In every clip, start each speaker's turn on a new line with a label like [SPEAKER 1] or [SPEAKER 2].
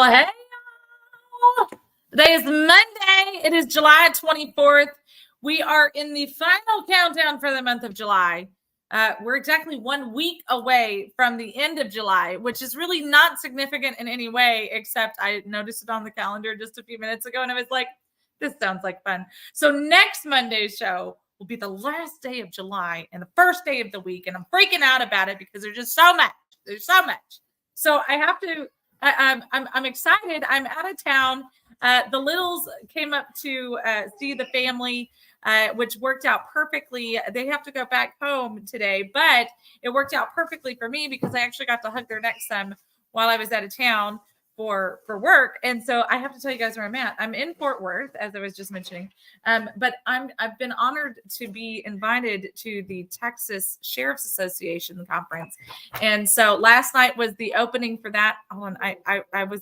[SPEAKER 1] Well, hey, today is Monday. It is July 24th. We are in the final countdown for the month of July. We're exactly 1 week away from the end of July, which is really not significant in any way, except I noticed it on the calendar just a few minutes ago, and I was like, this sounds like fun. So next Monday's show will be the last day of July and the first day of the week, and I'm freaking out about it because there's just so much. There's so much. So I have to. I'm excited. I'm out of town. The Littles came up to see the family, which worked out perfectly. They have to go back home today, but it worked out perfectly for me because I actually got to hug their neck some while I was out of town for work. And so I have to tell you guys where I'm at. I'm in Fort Worth, as I was just mentioning, but I've been honored to be invited to the Texas Sheriff's Association conference. And so last night was the opening for that. Hold on, I was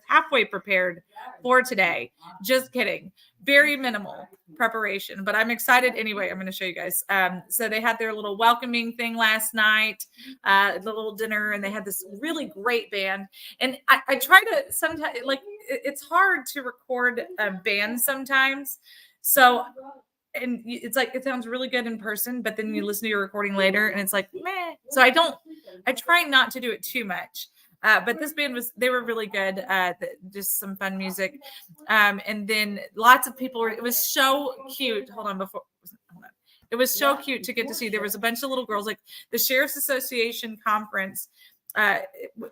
[SPEAKER 1] halfway prepared for today. Just kidding. Very minimal preparation, but I'm excited anyway. I'm going to show you guys. So they had their little welcoming thing last night, the little dinner, and they had this really great band. And I try to sometimes, like, it's hard to record bands sometimes. So, and it's like, it sounds really good in person, but then you listen to your recording later and it's like, meh. So I try not to do it too much. But this band they were really good. Just some fun music. And then lots of people it was so cute. Hold on. It was so cute to get to see. There was a bunch of little girls, like the Sheriff's Association conference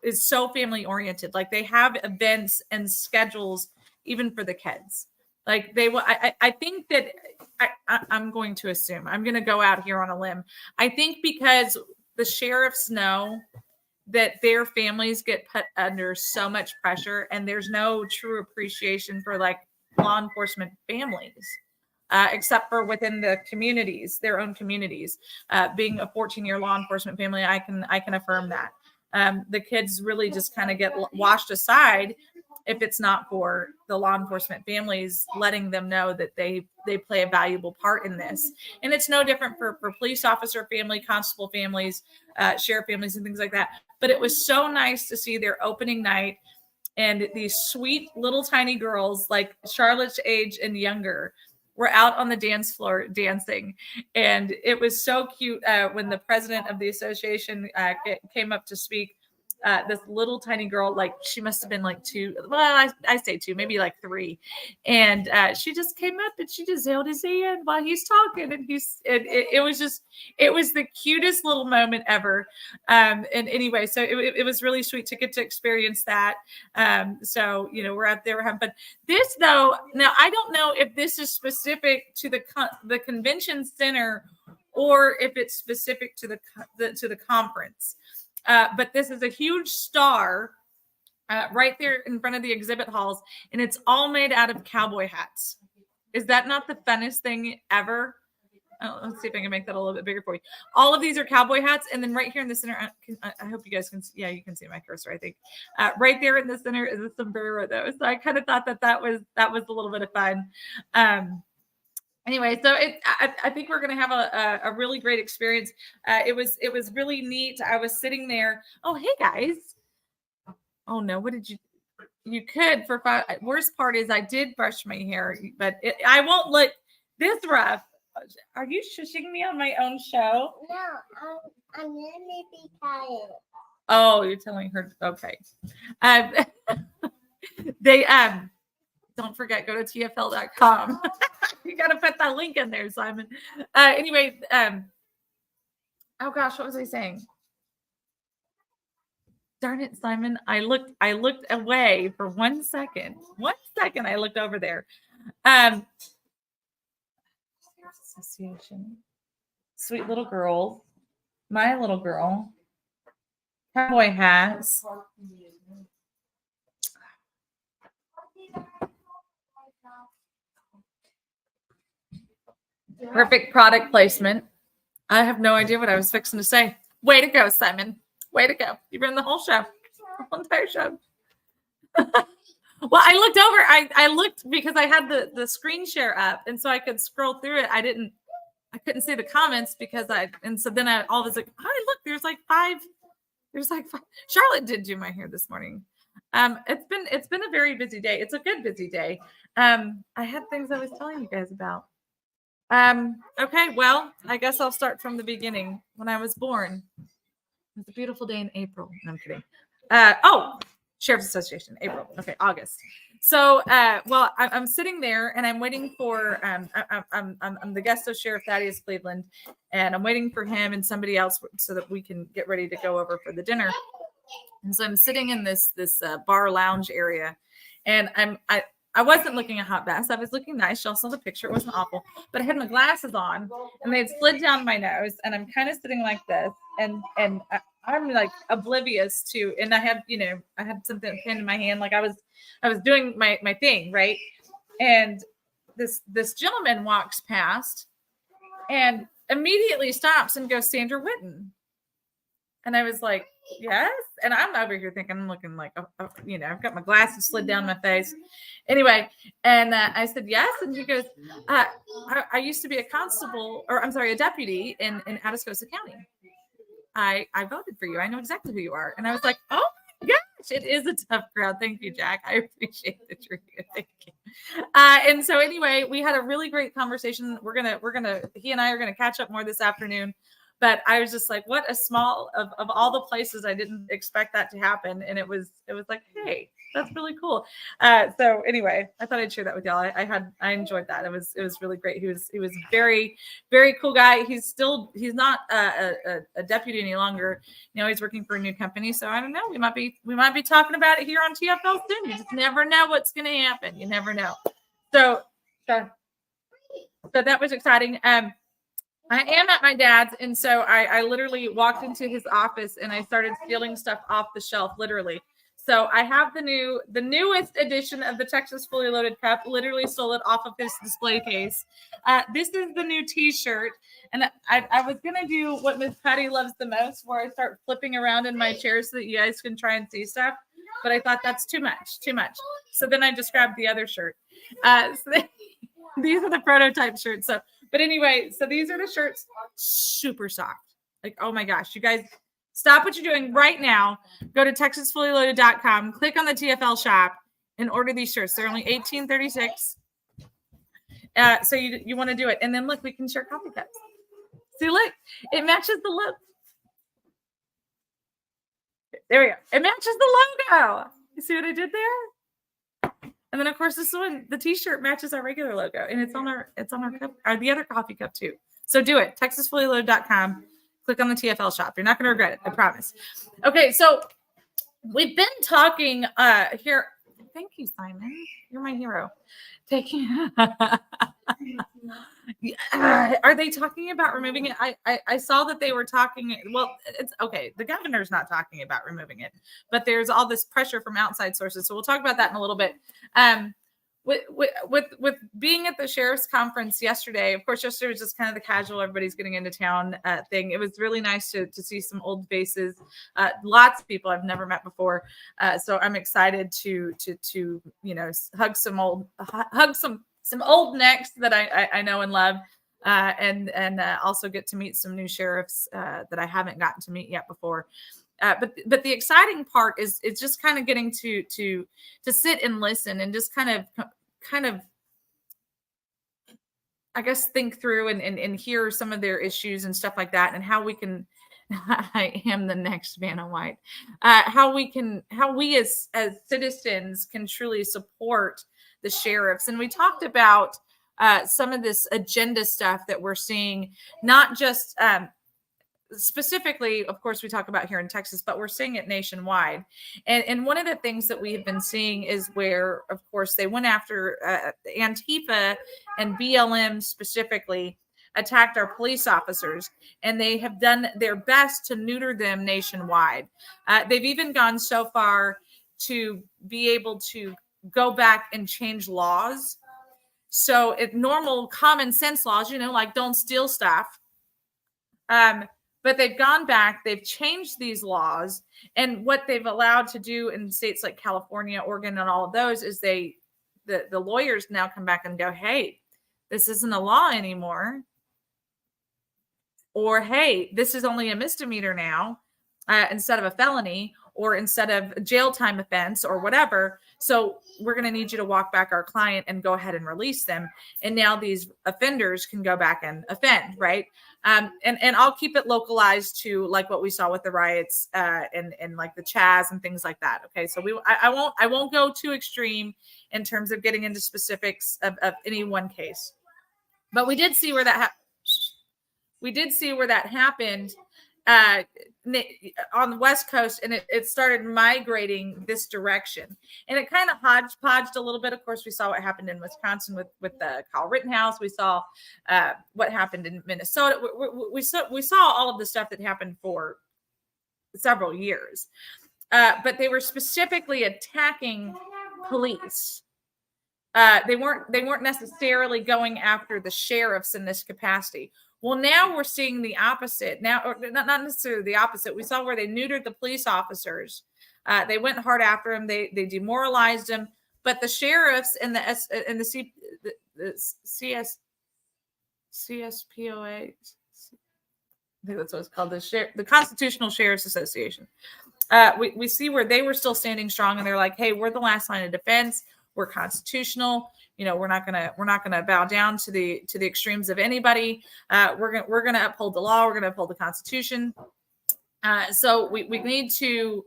[SPEAKER 1] is so family oriented. Like they have events and schedules even for the kids. Like I think that I'm going to assume, I'm going to go out here on a limb. I think because the sheriffs know that their families get put under so much pressure and there's no true appreciation for like law enforcement families, except for within the communities, their own communities. Being a 14-year law enforcement family, I can affirm that. The kids really just kind of get washed aside if it's not for the law enforcement families letting them know that they play a valuable part in this. And it's no different for police officer family, constable families, sheriff families, and things like that. But it was so nice to see their opening night and these sweet little tiny girls, like Charlotte's age and younger, were out on the dance floor dancing. And it was so cute when the president of the association came up to speak. This little tiny girl, like she must have been like 2. Well, I say 2, maybe like 3. And she just came up and she just held his hand while he's talking. And it was the cutest little moment ever. And anyway, so it was really sweet to get to experience that. So, we're out there, we're having fun. This though, now I don't know if this is specific to the convention center or if it's specific to the conference. But this is a huge star right there in front of the exhibit halls, and it's all made out of cowboy hats. Is that not the funnest thing ever? Let's see if I can make that a little bit bigger for you. All of these are cowboy hats, and then right here in the center, I hope you guys can see. Yeah, you can see my cursor, I think. Right there in the center is a sombrero, though. So I kind of thought that was a little bit of fun. Anyway, so I think we're going to have a really great experience. It was really neat. I was sitting there. Oh, hey guys. Oh no, what did you could for 5. Worst part is I did brush my hair, but I won't look this rough. Are you shushing me on my own show?
[SPEAKER 2] No, I'm gonna be quiet.
[SPEAKER 1] Oh, you're telling her. Okay. They don't forget, go to tfl.com. You got to put that link in there, Simon. Anyway, oh gosh, what was I saying? Darn it, Simon. I looked away for 1 second. 1 second, I looked over there. Association. Sweet little girls. My little girl. Cowboy hats. Perfect product placement. I have no idea what I was fixing to say. Way to go, Simon. Way to go. You ran the whole show. The whole entire show. Well, I looked over. I looked because I had the screen share up, and so I could scroll through it. I couldn't see the comments because so then I all was like, oh, look, there's like 5. Charlotte did do my hair this morning. It's been a very busy day. It's a good busy day. I had things I was telling you guys about. Okay, well, I guess I'll start from the beginning. When I was born, it was a beautiful day in April. No, I'm kidding. Sheriff's Association, April. Okay, August. So, well, I'm sitting there and I'm waiting for I'm the guest of Sheriff Thaddeus Cleveland, and I'm waiting for him and somebody else so that we can get ready to go over for the dinner. And so I'm sitting in this bar lounge area, and I wasn't looking a hot mess. I was looking nice. Y'all saw the picture. It wasn't awful, but I had my glasses on, and they had slid down my nose, and I'm kind of sitting like this, and I'm like oblivious to, and I had something pinned in my hand, like I was doing my thing, right? And this gentleman walks past, and immediately stops and goes, "Sandra Witten." And I was like, "Yes." And I'm over here thinking, I'm looking like, I've got my glasses slid down my face. Anyway, and I said, "Yes." And he goes, I used to be a constable, or I'm sorry, a deputy in Atascosa County. I voted for you. I know exactly who you are. And I was like, "Oh my gosh, it is a tough crowd." Thank you, Jack. I appreciate the tribute. Thank you. And so anyway, we had a really great conversation. He and I are gonna catch up more this afternoon. But I was just like, what a small of all the places I didn't expect that to happen. And it was like, hey, that's really cool. So anyway, I thought I'd share that with y'all. I enjoyed that. It was really great. He was very, very cool guy. He's not a deputy any longer. He's working for a new company. So I don't know. We might be talking about it here on TFL soon. You just never know what's going to happen. You never know. So that was exciting. I am at my dad's, and so I literally walked into his office and I started stealing stuff off the shelf, literally. So I have the newest edition of the Texas Fully Loaded Cup. Literally stole it off of his display case. This is the new T-shirt, and I was gonna do what Miss Patty loves the most, where I start flipping around in my chair so that you guys can try and see stuff. But I thought that's too much. So then I just grabbed the other shirt. These are the prototype shirts. But anyway, so these are the shirts, super soft. Like, oh my gosh, you guys, stop what you're doing right now. Go to TexasFullyLoaded.com, click on the TFL shop, and order these shirts. They're only $18.36. So you want to do it. And then look, we can share coffee cups. See, look, it matches the logo. There we go. It matches the logo. You see what I did there? And then of course this one, the T-shirt matches our regular logo, and it's on our cup, or the other coffee cup too. So do it. TexasFullyLoaded.com. Click on the TFL shop. You're not going to regret it. I promise. Okay, so we've been talking here. Thank you, Simon. You're my hero. Are they talking about removing it? I saw that they were talking. Well, it's okay. The governor's not talking about removing it, but there's all this pressure from outside sources. So we'll talk about that in a little bit. With being at the sheriff's conference yesterday, of course, yesterday was just kind of the casual, everybody's getting into town thing. It was really nice to see some old faces, lots of people I've never met before. So I'm excited to hug some old necks that I know and love, and also get to meet some new sheriffs that I haven't gotten to meet yet before. But the exciting part is it's just kind of getting to sit and listen and just kind of I guess think through and hear some of their issues and stuff like that, and how we can. I am the next Vanna White. How we as citizens can truly support the sheriffs. And we talked about some of this agenda stuff that we're seeing, not just specifically, of course, we talk about here in Texas, but we're seeing it nationwide. And one of the things that we have been seeing is where, of course, they went after Antifa and BLM specifically attacked our police officers, and they have done their best to neuter them nationwide. They've even gone so far to be able to go back and change laws. So normal common sense laws, like don't steal stuff. But they've gone back, they've changed these laws, and what they've allowed to do in states like California, Oregon, and all of those is the lawyers now come back and go, hey, this isn't a law anymore. Or, hey, this is only a misdemeanor now instead of a felony. or instead of jail time offense or whatever. So we're going to need you to walk back our client and go ahead and release them. And now these offenders can go back and offend, right? And I'll keep it localized to like what we saw with the riots and like the Chaz and things like that. Okay, so I won't go too extreme in terms of getting into specifics of any one case, but we did see where that happened on the West Coast, and it started migrating this direction, and it kind of hodgepodged a little bit. Of course, we saw what happened in Wisconsin with the Kyle Rittenhouse. We saw what happened in Minnesota. We saw all of the stuff that happened for several years, but they were specifically attacking police. They weren't necessarily going after the sheriffs in this capacity. Well, now we're seeing the opposite. Now, or not necessarily the opposite. We saw where they neutered the police officers. They went hard after them. They demoralized them. But the sheriffs and the CSPOA, I think that's what it's called, the Constitutional Sheriffs Association. We see where they were still standing strong, and they're like, "Hey, we're the last line of defense. We're constitutional. We're not gonna bow down to the extremes of anybody. We're gonna uphold the law. We're gonna uphold the Constitution. So we need to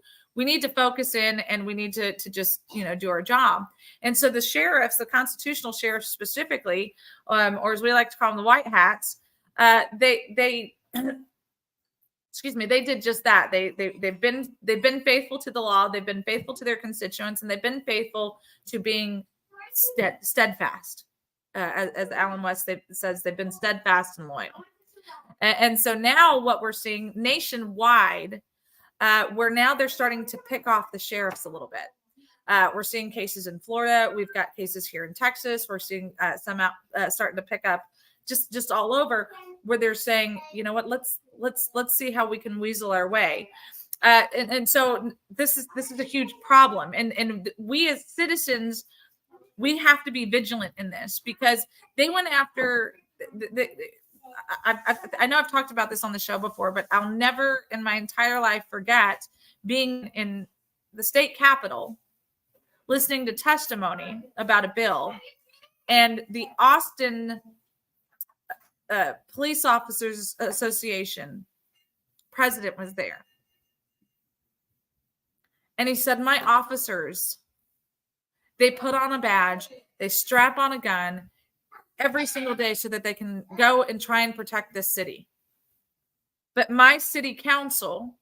[SPEAKER 1] focus in, and we need to just do our job." And so the sheriffs, the constitutional sheriffs specifically, or as we like to call them, the white hats, they excuse me, they did just that. They've been faithful to the law. They've been faithful to their constituents, and they've been faithful to being steadfast. As Alan West says, they've been steadfast and loyal. And so now what we're seeing nationwide, where now they're starting to pick off the sheriffs a little bit. We're seeing cases in Florida. We've got cases here in Texas. We're seeing some out starting to pick up just all over, where they're saying, you know what, let's see how we can weasel our way. And so this is a huge problem. And we as citizens, we have to be vigilant in this, because they went after I know I've talked about this on the show before, but I'll never in my entire life forget being in the state capitol, listening to testimony about a bill, and the Austin Police Officers Association president was there. And he said, "My officers, they put on a badge, they strap on a gun every single day so that they can go and try and protect this city. But my city council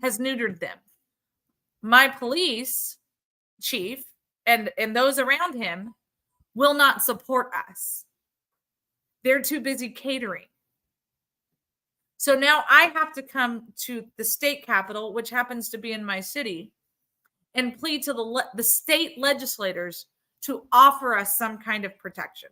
[SPEAKER 1] has neutered them. My police chief and those around him will not support us. They're too busy catering. So now I have to come to the state capitol, which happens to be in my city, and plead to the state legislators to offer us some kind of protection.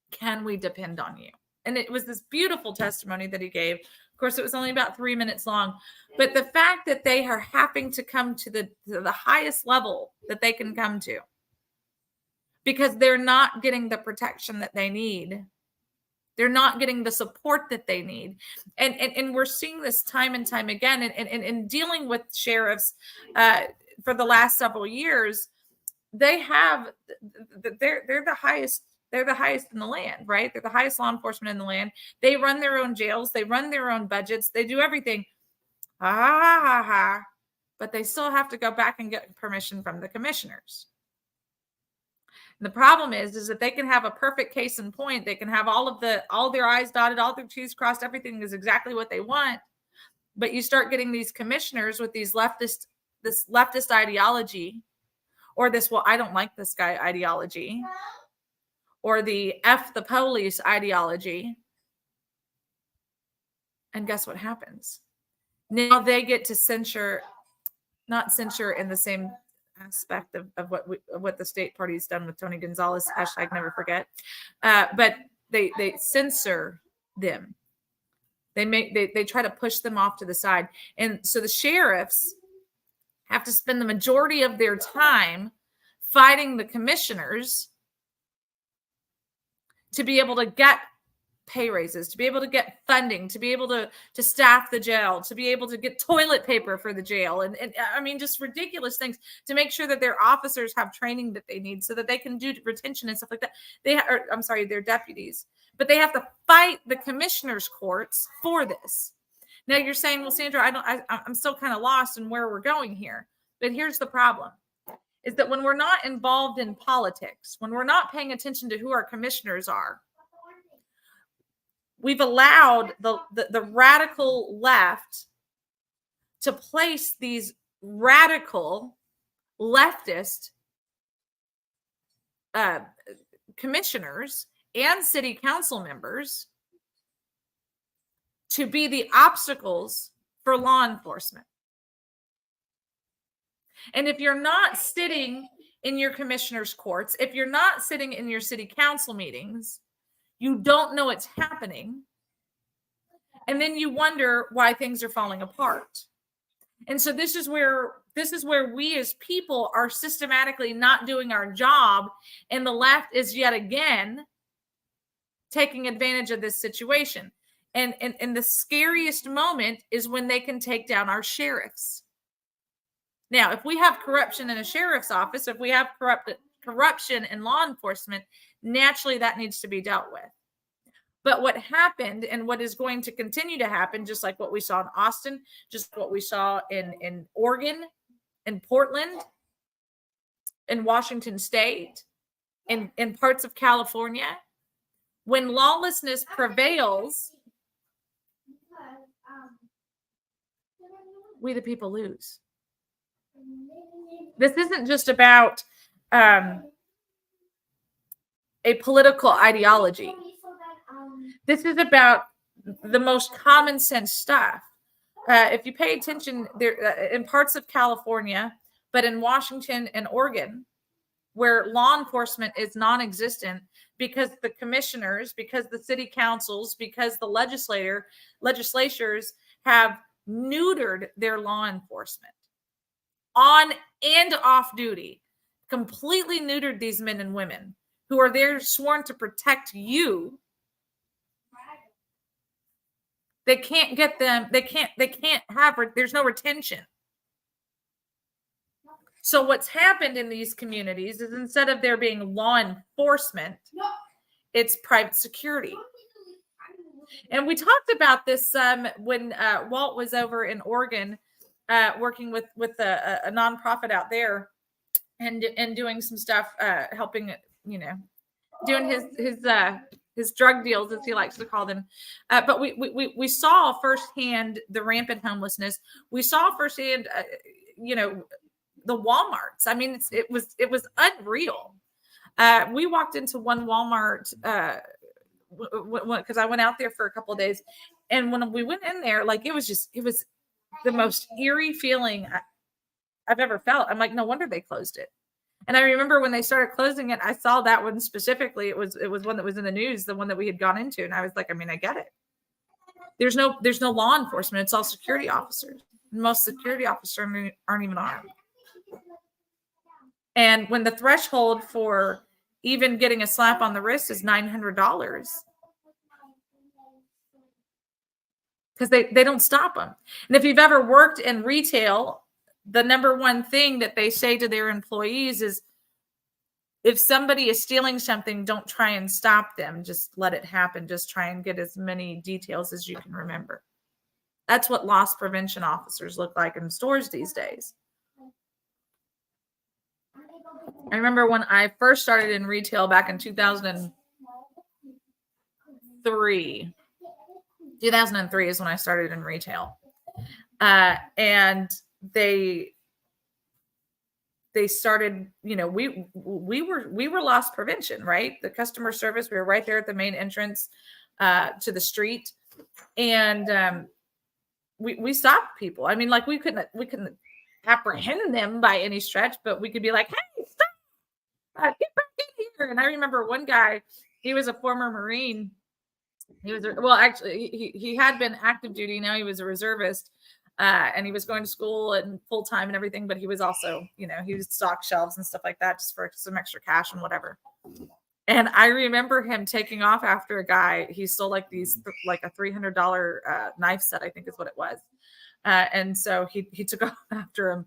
[SPEAKER 1] Can we depend on you?" And it was this beautiful testimony that he gave. Of course, it was only about 3 minutes long. But the fact that they are having to come to the highest level that they can come to, because they're not getting the protection that they need. They're not getting the support that they need. And we're seeing this time and time again. And dealing with sheriffs for the last several years, they're the highest. They're the highest in the land, right? They're the highest law enforcement in the land. They run their own jails. They run their own budgets. They do everything. But they still have to go back and get permission from the commissioners. And the problem is that they can have a perfect case in point. They can have all their I's dotted, all their T's crossed. Everything is exactly what they want. But you start getting these commissioners with this leftist ideology, or this, well, I don't like this guy ideology, or the F the police ideology. And guess what happens? Now they get to not censure in the same aspect of what the state party's done with Tony Gonzalez, #never forget. But they censor them. They try to push them off to the side. And so the sheriffs have to spend the majority of their time fighting the commissioners to be able to get pay raises, to be able to get funding, to be able to staff the jail, to be able to get toilet paper for the jail. And I mean, just ridiculous things to make sure that their officers have training that they need so that they can do retention and stuff like that. I'm sorry, their deputies, but they have to fight the commissioner's courts for this. Now you're saying, well, Sandra, I'm still kind of lost in where we're going here. But here's the problem. Is that when we're not involved in politics, when we're not paying attention to who our commissioners are, we've allowed the radical left to place these radical leftist commissioners and city council members to be the obstacles for law enforcement. And if you're not sitting in your commissioner's courts, if you're not sitting in your city council meetings, you don't know what's happening. And then you wonder why things are falling apart. And so this is where we as people are systematically not doing our job. And the left is yet again taking advantage of this situation. And the scariest moment is when they can take down our sheriffs. Now, if we have corruption in a sheriff's office, if we have corruption in law enforcement, naturally that needs to be dealt with. But what happened and what is going to continue to happen, just like what we saw in Austin, just what we saw in Oregon, in Portland, in Washington State, in parts of California, when lawlessness prevails, we the people lose. This isn't just about a political ideology. This is about the most common sense stuff. If you pay attention, there in parts of California, but in Washington and Oregon, where law enforcement is non-existent because the commissioners, because the city councils, because the legislatures have neutered their law enforcement on and off duty, completely neutered these men and women who are there sworn to protect you. They can't get them. They can't have, there's no retention. So what's happened in these communities is instead of there being law enforcement, it's private security. And we talked about this when Walt was over in Oregon working with a nonprofit out there and doing some stuff, helping, doing his drug deals, as he likes to call them. But we saw firsthand the rampant homelessness. We saw firsthand, the Walmarts. I mean, it was unreal. We walked into one Walmart because I went out there for a couple of days, and when we went in there, like it was the most eerie feeling I've ever felt. I'm like, no wonder they closed it. And I remember when they started closing it, I saw that one specifically. It was one that was in the news, the one that we had gone into, and I was like, I mean, I get it. There's no law enforcement. It's all security officers. Most security officers aren't even armed. And when the threshold for even getting a slap on the wrist is $900, because they don't stop them. And if you've ever worked in retail, the number one thing that they say to their employees is, if somebody is stealing something, don't try and stop them. Just let it happen. Just try and get as many details as you can remember. That's what loss prevention officers look like in stores these days. I remember when I first started in retail back in 2003. 2003 is when I started in retail. And they started, we were loss prevention, right? The customer service, we were right there at the main entrance to the street. And we stopped people. I mean, like we couldn't apprehend them by any stretch, but we could be like, hey, stop, get back in here. And I remember one guy, he was a former Marine. He was, well, actually he had been active duty. Now he was a reservist. And he was going to school and full time and everything, but he was also, he would stock shelves and stuff like that just for some extra cash and whatever. And I remember him taking off after a guy. He stole like like a $300 knife set, I think is what it was. And so he took off after him.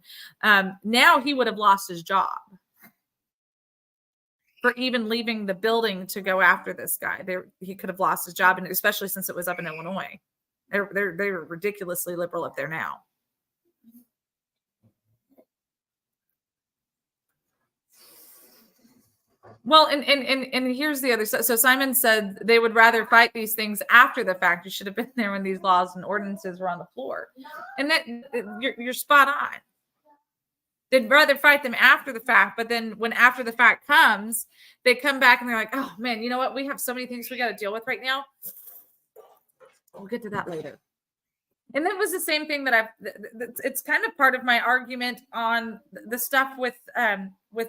[SPEAKER 1] Now he would have lost his job for even leaving the building to go after this guy. He could have lost his job, and especially since it was up in Illinois. They're ridiculously liberal up there now. Well, and here's the other side. So Simon said they would rather fight these things after the fact. You should have been there when these laws and ordinances were on the floor. And that you're spot on. They'd rather fight them after the fact, but then when after the fact comes, they come back and they're like, oh man, you know what? We have so many things we got to deal with right now. We'll get to that later. And that was the same thing that it's kind of part of my argument on the stuff with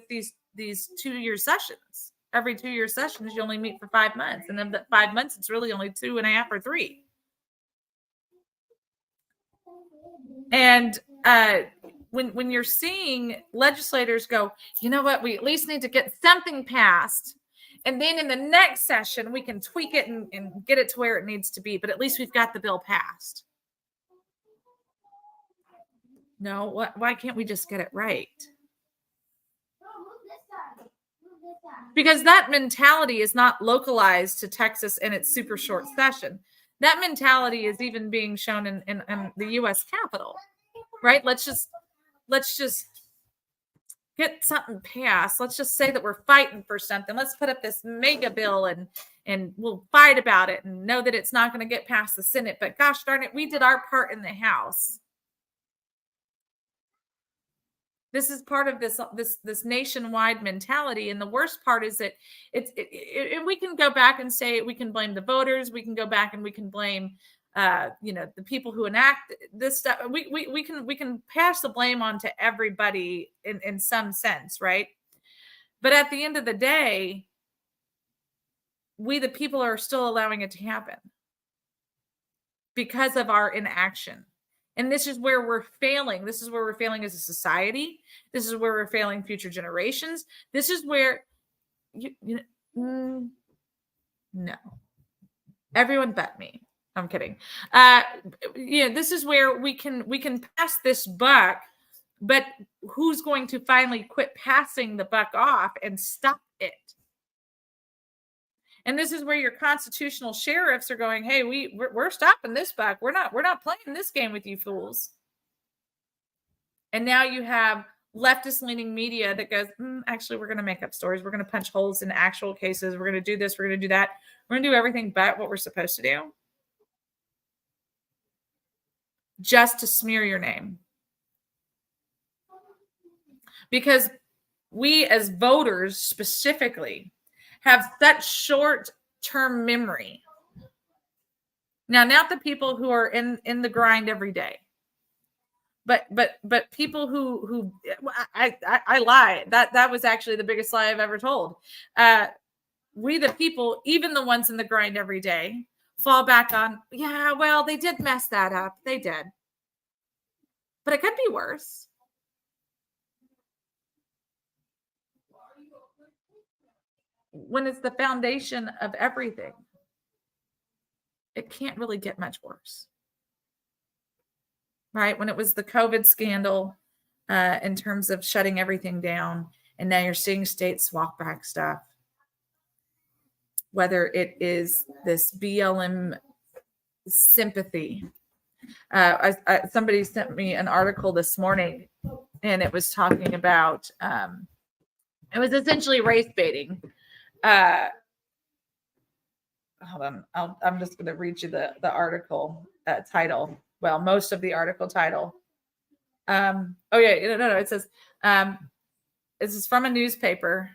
[SPEAKER 1] these 2-year sessions. Every 2-year sessions, you only meet for 5 months. And then the 5 months, it's really only 2.5 or 3. And when you're seeing legislators go, you know what, we at least need to get something passed. And then in the next session, we can tweak it and get it to where it needs to be. But at least we've got the bill passed. No, why can't we just get it right? Because that mentality is not localized to Texas in its super short session. That mentality is even being shown in the U.S. Capitol, right? Let's just get something passed. Let's just say that we're fighting for something. Let's put up this mega bill and we'll fight about it and know that it's not going to get past the Senate. But gosh darn it, we did our part in the House. This is part of this nationwide mentality. And the worst part is that and we can go back and say we can blame the voters. We can go back and we can blame the people who enact this stuff. We can pass the blame on to everybody in some sense, right? But at the end of the day, we the people are still allowing it to happen because of our inaction. And this is where we're failing. This is where we're failing as a society. This is where we're failing future generations. This is where no, everyone but me. I'm kidding. This is where we can pass this buck, but who's going to finally quit passing the buck off and stop it? And this is where your constitutional sheriffs are going, hey, we're stopping this buck. We're not playing this game with you fools. And now you have leftist leaning media that goes, actually, we're going to make up stories. We're going to punch holes in actual cases. We're going to do this. We're going to do that. We're going to do everything but what we're supposed to do, just to smear your name. Because we as voters specifically have such short-term memory. Now, not the people who are in the grind every day, but people who I lie. That was actually the biggest lie I've ever told. We the people, even the ones in the grind every day, fall back on, yeah, well, they did mess that up. They did. But it could be worse. When it's the foundation of everything, it can't really get much worse. Right? When it was the COVID scandal in terms of shutting everything down, and now you're seeing states walk back stuff. Whether it is this BLM sympathy. Somebody sent me an article this morning, and it was talking about, it was essentially race baiting. Hold on. I'm just going to read you the article title. Well, most of the article title. No. It says, this is from a newspaper.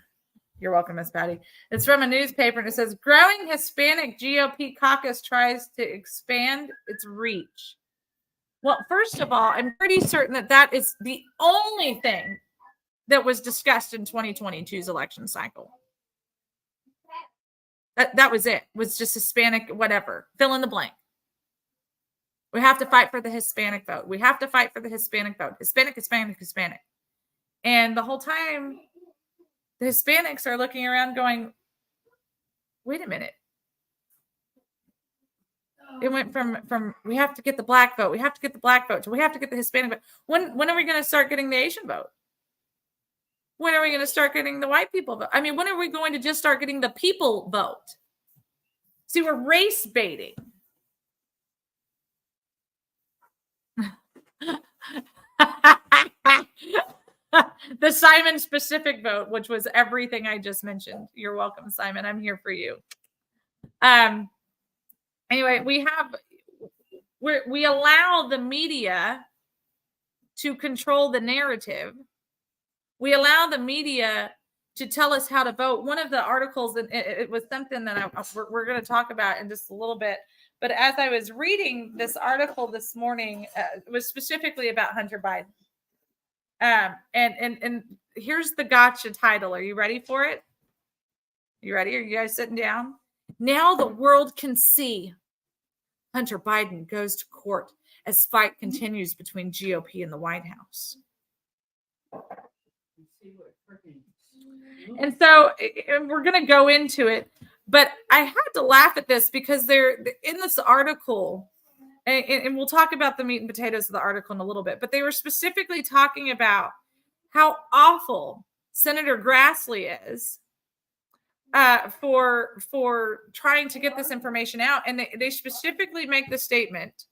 [SPEAKER 1] You're welcome, Miss Patty. It's from a newspaper, and it says, growing Hispanic GOP caucus tries to expand its reach. Well, first of all, I'm pretty certain that is the only thing that was discussed in 2022's election cycle. That was it. Was just Hispanic, whatever. Fill in the blank. We have to fight for the Hispanic vote. We have to fight for the Hispanic vote. Hispanic. And the whole time, the Hispanics are looking around going, Wait a minute. It went from we have to get the black vote, we have to get the black vote, to we have to get the Hispanic vote. When are we going to start getting the Asian vote? When are we going to start getting the white people vote? I mean, when are we going to just start getting the people vote? See, we're race baiting. The Simon specific vote, which was everything I just mentioned. You're welcome, Simon. I'm here for you. Anyway, we allow the media to control the narrative. We allow the media to tell us how to vote. One of the articles, and it was something that we're going to talk about in just a little bit. But as I was reading this article this morning, it was specifically about Hunter Biden. And here's the gotcha title. Are you ready for it? You ready? Are you guys sitting down? Now the world can see. Hunter Biden goes to court as fight continues between GOP and the White House. And so we're going to go into it, but I had to laugh at this because they're in this article, and we'll talk about the meat and potatoes of the article in a little bit, but they were specifically talking about how awful Senator Grassley is for trying to get this information out. And they specifically make the statement,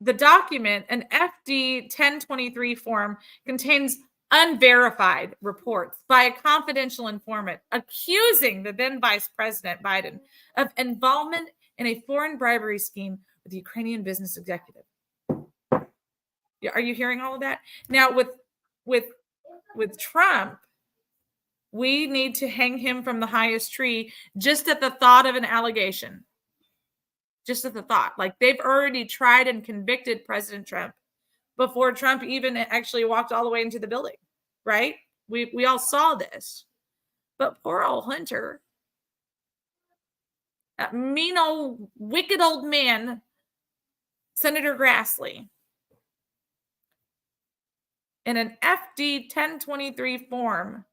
[SPEAKER 1] the document, an FD 1023 form, contains unverified reports by a confidential informant accusing the then Vice President Biden of involvement in a foreign bribery scheme with the Ukrainian business executive. Are you hearing all of that? Now, with Trump, we need to hang him from the highest tree just at the thought of an allegation. Just at the thought. Like, they've already tried and convicted President Trump before Trump even actually walked all the way into the building, right? We all saw this. But poor old Hunter, that mean old, wicked old man, Senator Grassley, in an FD 1023 form,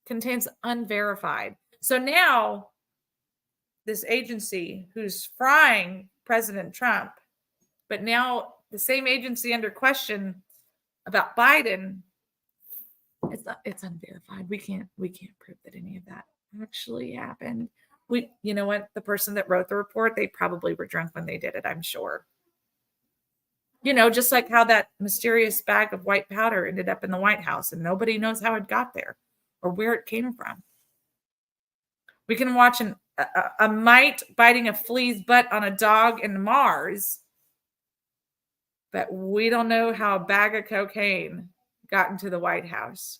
[SPEAKER 1] contains unverified. So now this agency who's frying President Trump, but now the same agency under question about Biden, it's unverified. We can't prove that any of that actually happened. You know what? The person that wrote the report, they probably were drunk when they did it, I'm sure. You know, just like how that mysterious bag of white powder ended up in the White House and nobody knows how it got there or where it came from. We can watch a mite biting a flea's butt on a dog in Mars, but we don't know how a bag of cocaine got into the White House.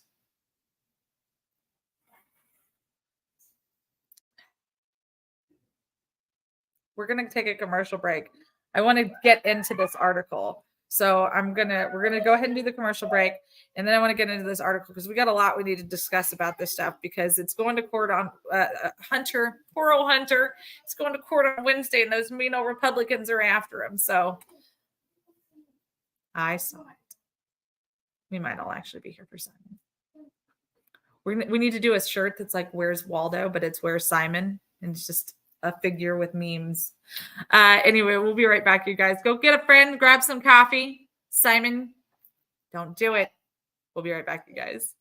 [SPEAKER 1] We're going to take a commercial break. I want to get into this article. So we're going to go ahead and do the commercial break. And then I want to get into this article because we got a lot we need to discuss about this stuff because it's going to court on Hunter, poor old Hunter. It's going to court on Wednesday and those mean old Republicans are after him. So I saw it. We might all actually be here for Simon. We need to do a shirt that's like, where's Waldo? But it's where's Simon? And it's just a figure with memes. Anyway, we'll be right back, you guys. Go get a friend, grab some coffee. Simon, don't do it. We'll be right back, you guys.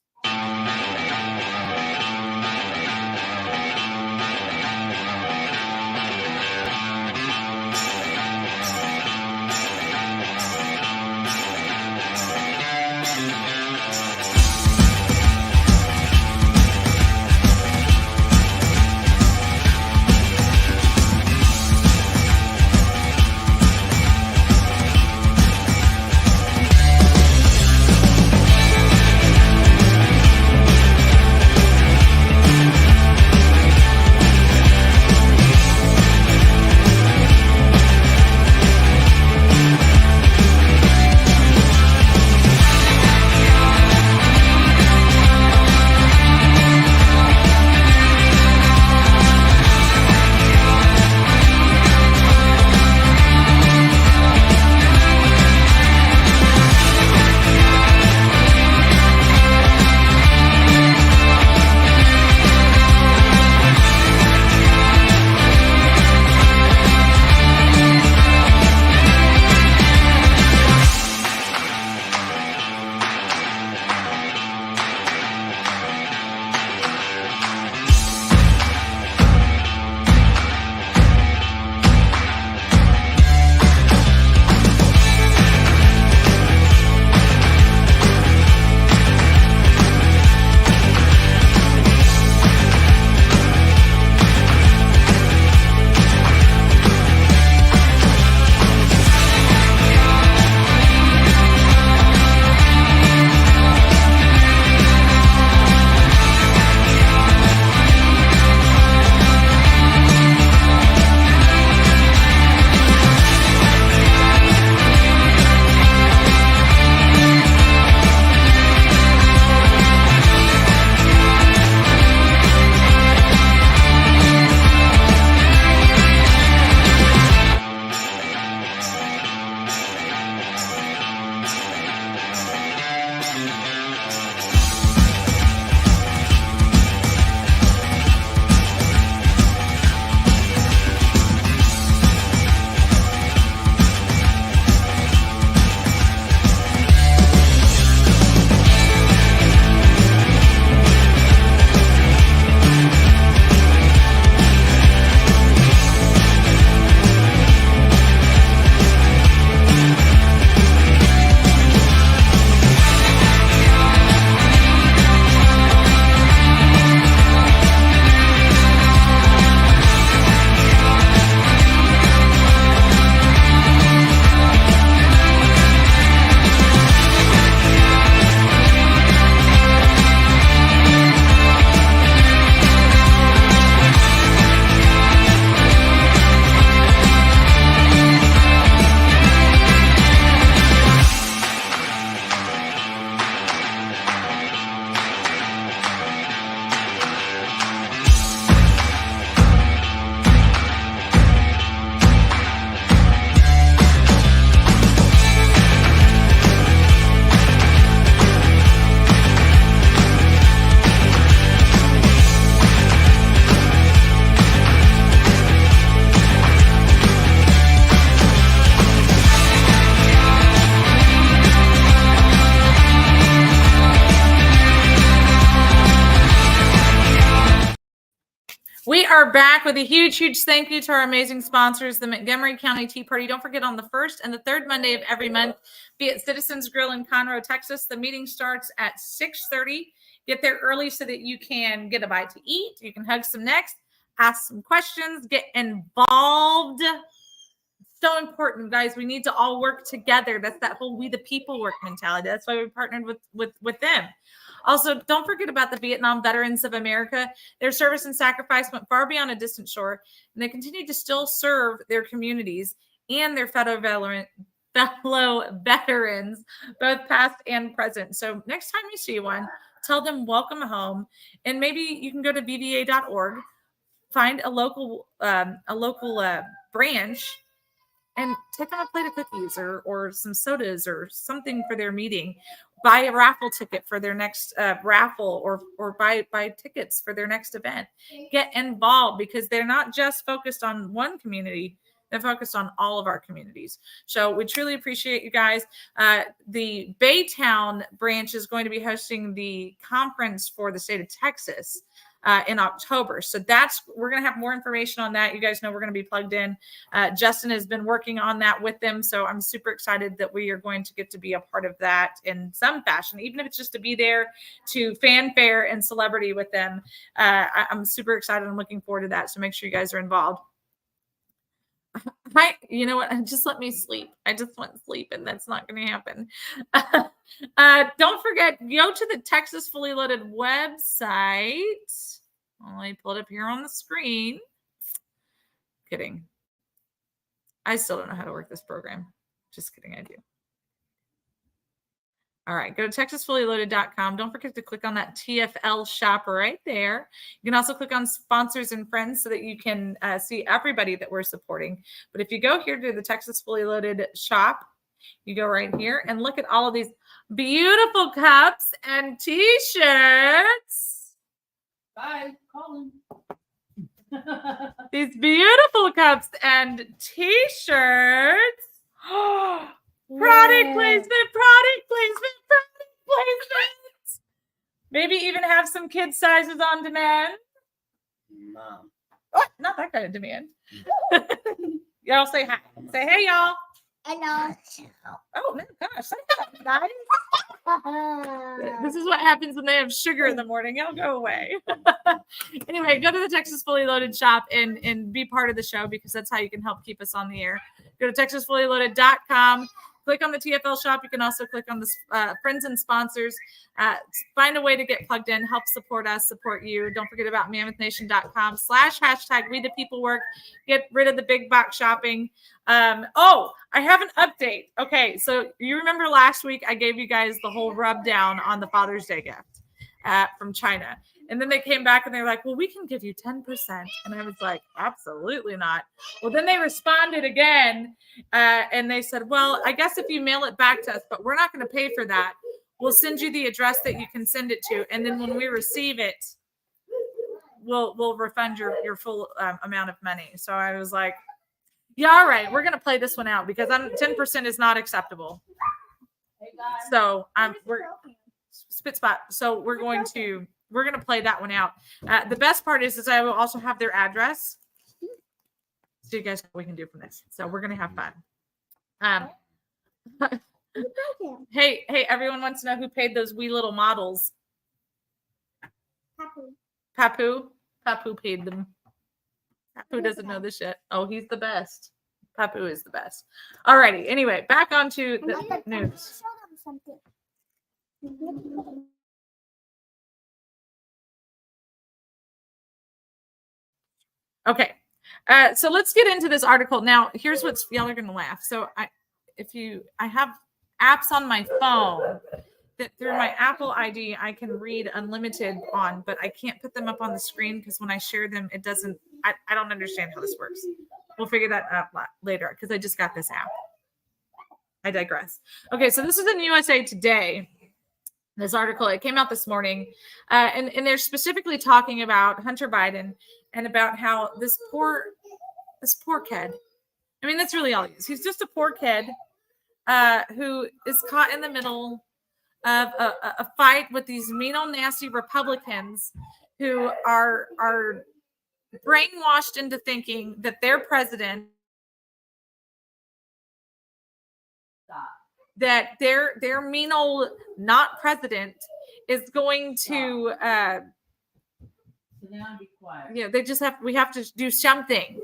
[SPEAKER 1] We are back with a huge, huge thank you to our amazing sponsors, the Montgomery County Tea Party. Don't forget, on the first and the third Monday of every month, be at Citizens Grill in Conroe, Texas. The meeting starts at 6:30. Get there early so that you can get a bite to eat. You can hug some necks, ask some questions, get involved. So important, guys. We need to all work together. That's that whole we the people work mentality. That's why we partnered with them. Also, don't forget about the Vietnam Veterans of America. Their service and sacrifice went far beyond a distant shore, and they continue to still serve their communities and their fellow veterans, both past and present. So next time you see one, tell them welcome home, and maybe you can go to vva.org, find a local branch, and take them a plate of cookies or some sodas or something for their meeting. Buy a raffle ticket for their next raffle, or buy tickets for their next event. Get involved, because they're not just focused on one community. They're focused on all of our communities. So we truly appreciate you guys. The Baytown branch is going to be hosting the conference for the state of Texas in October. So we're going to have more information on that. You guys know we're going to be plugged in. Justin has been working on that with them. So I'm super excited that we are going to get to be a part of that in some fashion, even if it's just to be there to fanfare and celebrity with them. I'm super excited and looking forward to that. So make sure you guys are involved. You know what? Just let me sleep. I just want sleep, and that's not going to happen. Don't forget, go to the Texas Fully Loaded website. I pulled up here on the screen. Kidding. I still don't know how to work this program. Just kidding, I do. All right, go to texasfullyloaded.com. Don't forget to click on that TFL shop right there. You can also click on sponsors and friends so that you can see everybody that we're supporting. But if you go here to the Texas Fully Loaded shop, you go right here and look at all of these beautiful cups and t-shirts.
[SPEAKER 3] Bye, Colin.
[SPEAKER 1] These beautiful cups and t-shirts. Product placement. Maybe even have some kid sizes on demand.
[SPEAKER 3] Mom.
[SPEAKER 1] Oh, not that kind of demand. Y'all say hi. Say hey, y'all.
[SPEAKER 2] Hello.
[SPEAKER 1] Oh, no, gosh. Say hi, guys. This is what happens when they have sugar in the morning. Y'all go away. Anyway, go to the Texas Fully Loaded shop and be part of the show, because that's how you can help keep us on the air. Go to texasfullyloaded.com. Click on the TFL shop. You can also click on the friends and sponsors. Find a way to get plugged in, help support us, support you. Don't forget about mammouthnation.com/# we the people work. Get rid of the big box shopping. I have an update. Okay, so you remember last week I gave you guys the whole rub down on the Father's Day gift from China. And then they came back and they're like, well, we can give you 10%. And I was like, absolutely not. Well, then they responded again and they said, well, I guess if you mail it back to us, but we're not going to pay for that. We'll send you the address that you can send it to. And then when we receive it, we'll refund your full amount of money. So I was like, yeah, all right, we're going to play this one out, because 10% is not acceptable. So we're spit spot. So we're going to play that one out. The best part is I will also have their address, so you guys know what we can do from this. So we're going to have fun. Hey, everyone wants to know who paid those wee little models. Papu paid them. Papu doesn't know this shit. Oh, he's the best. Papu is the best. All righty. Anyway, back onto the news. Okay. So let's get into this article. Now, here's what's, y'all are going to laugh. So I have apps on my phone that through my Apple ID, I can read unlimited on, but I can't put them up on the screen because when I share them, it doesn't, I don't understand how this works. We'll figure that out later because I just got this app. I digress. Okay. So this is in USA Today. This article, it came out this morning, and they're specifically talking about Hunter Biden and about how this poor kid, I mean, that's really all he is. He's just a poor kid who is caught in the middle of a fight with these mean old nasty Republicans who are brainwashed into thinking that their president, that their mean old not president is going to
[SPEAKER 3] Now be quiet.
[SPEAKER 1] we have to do something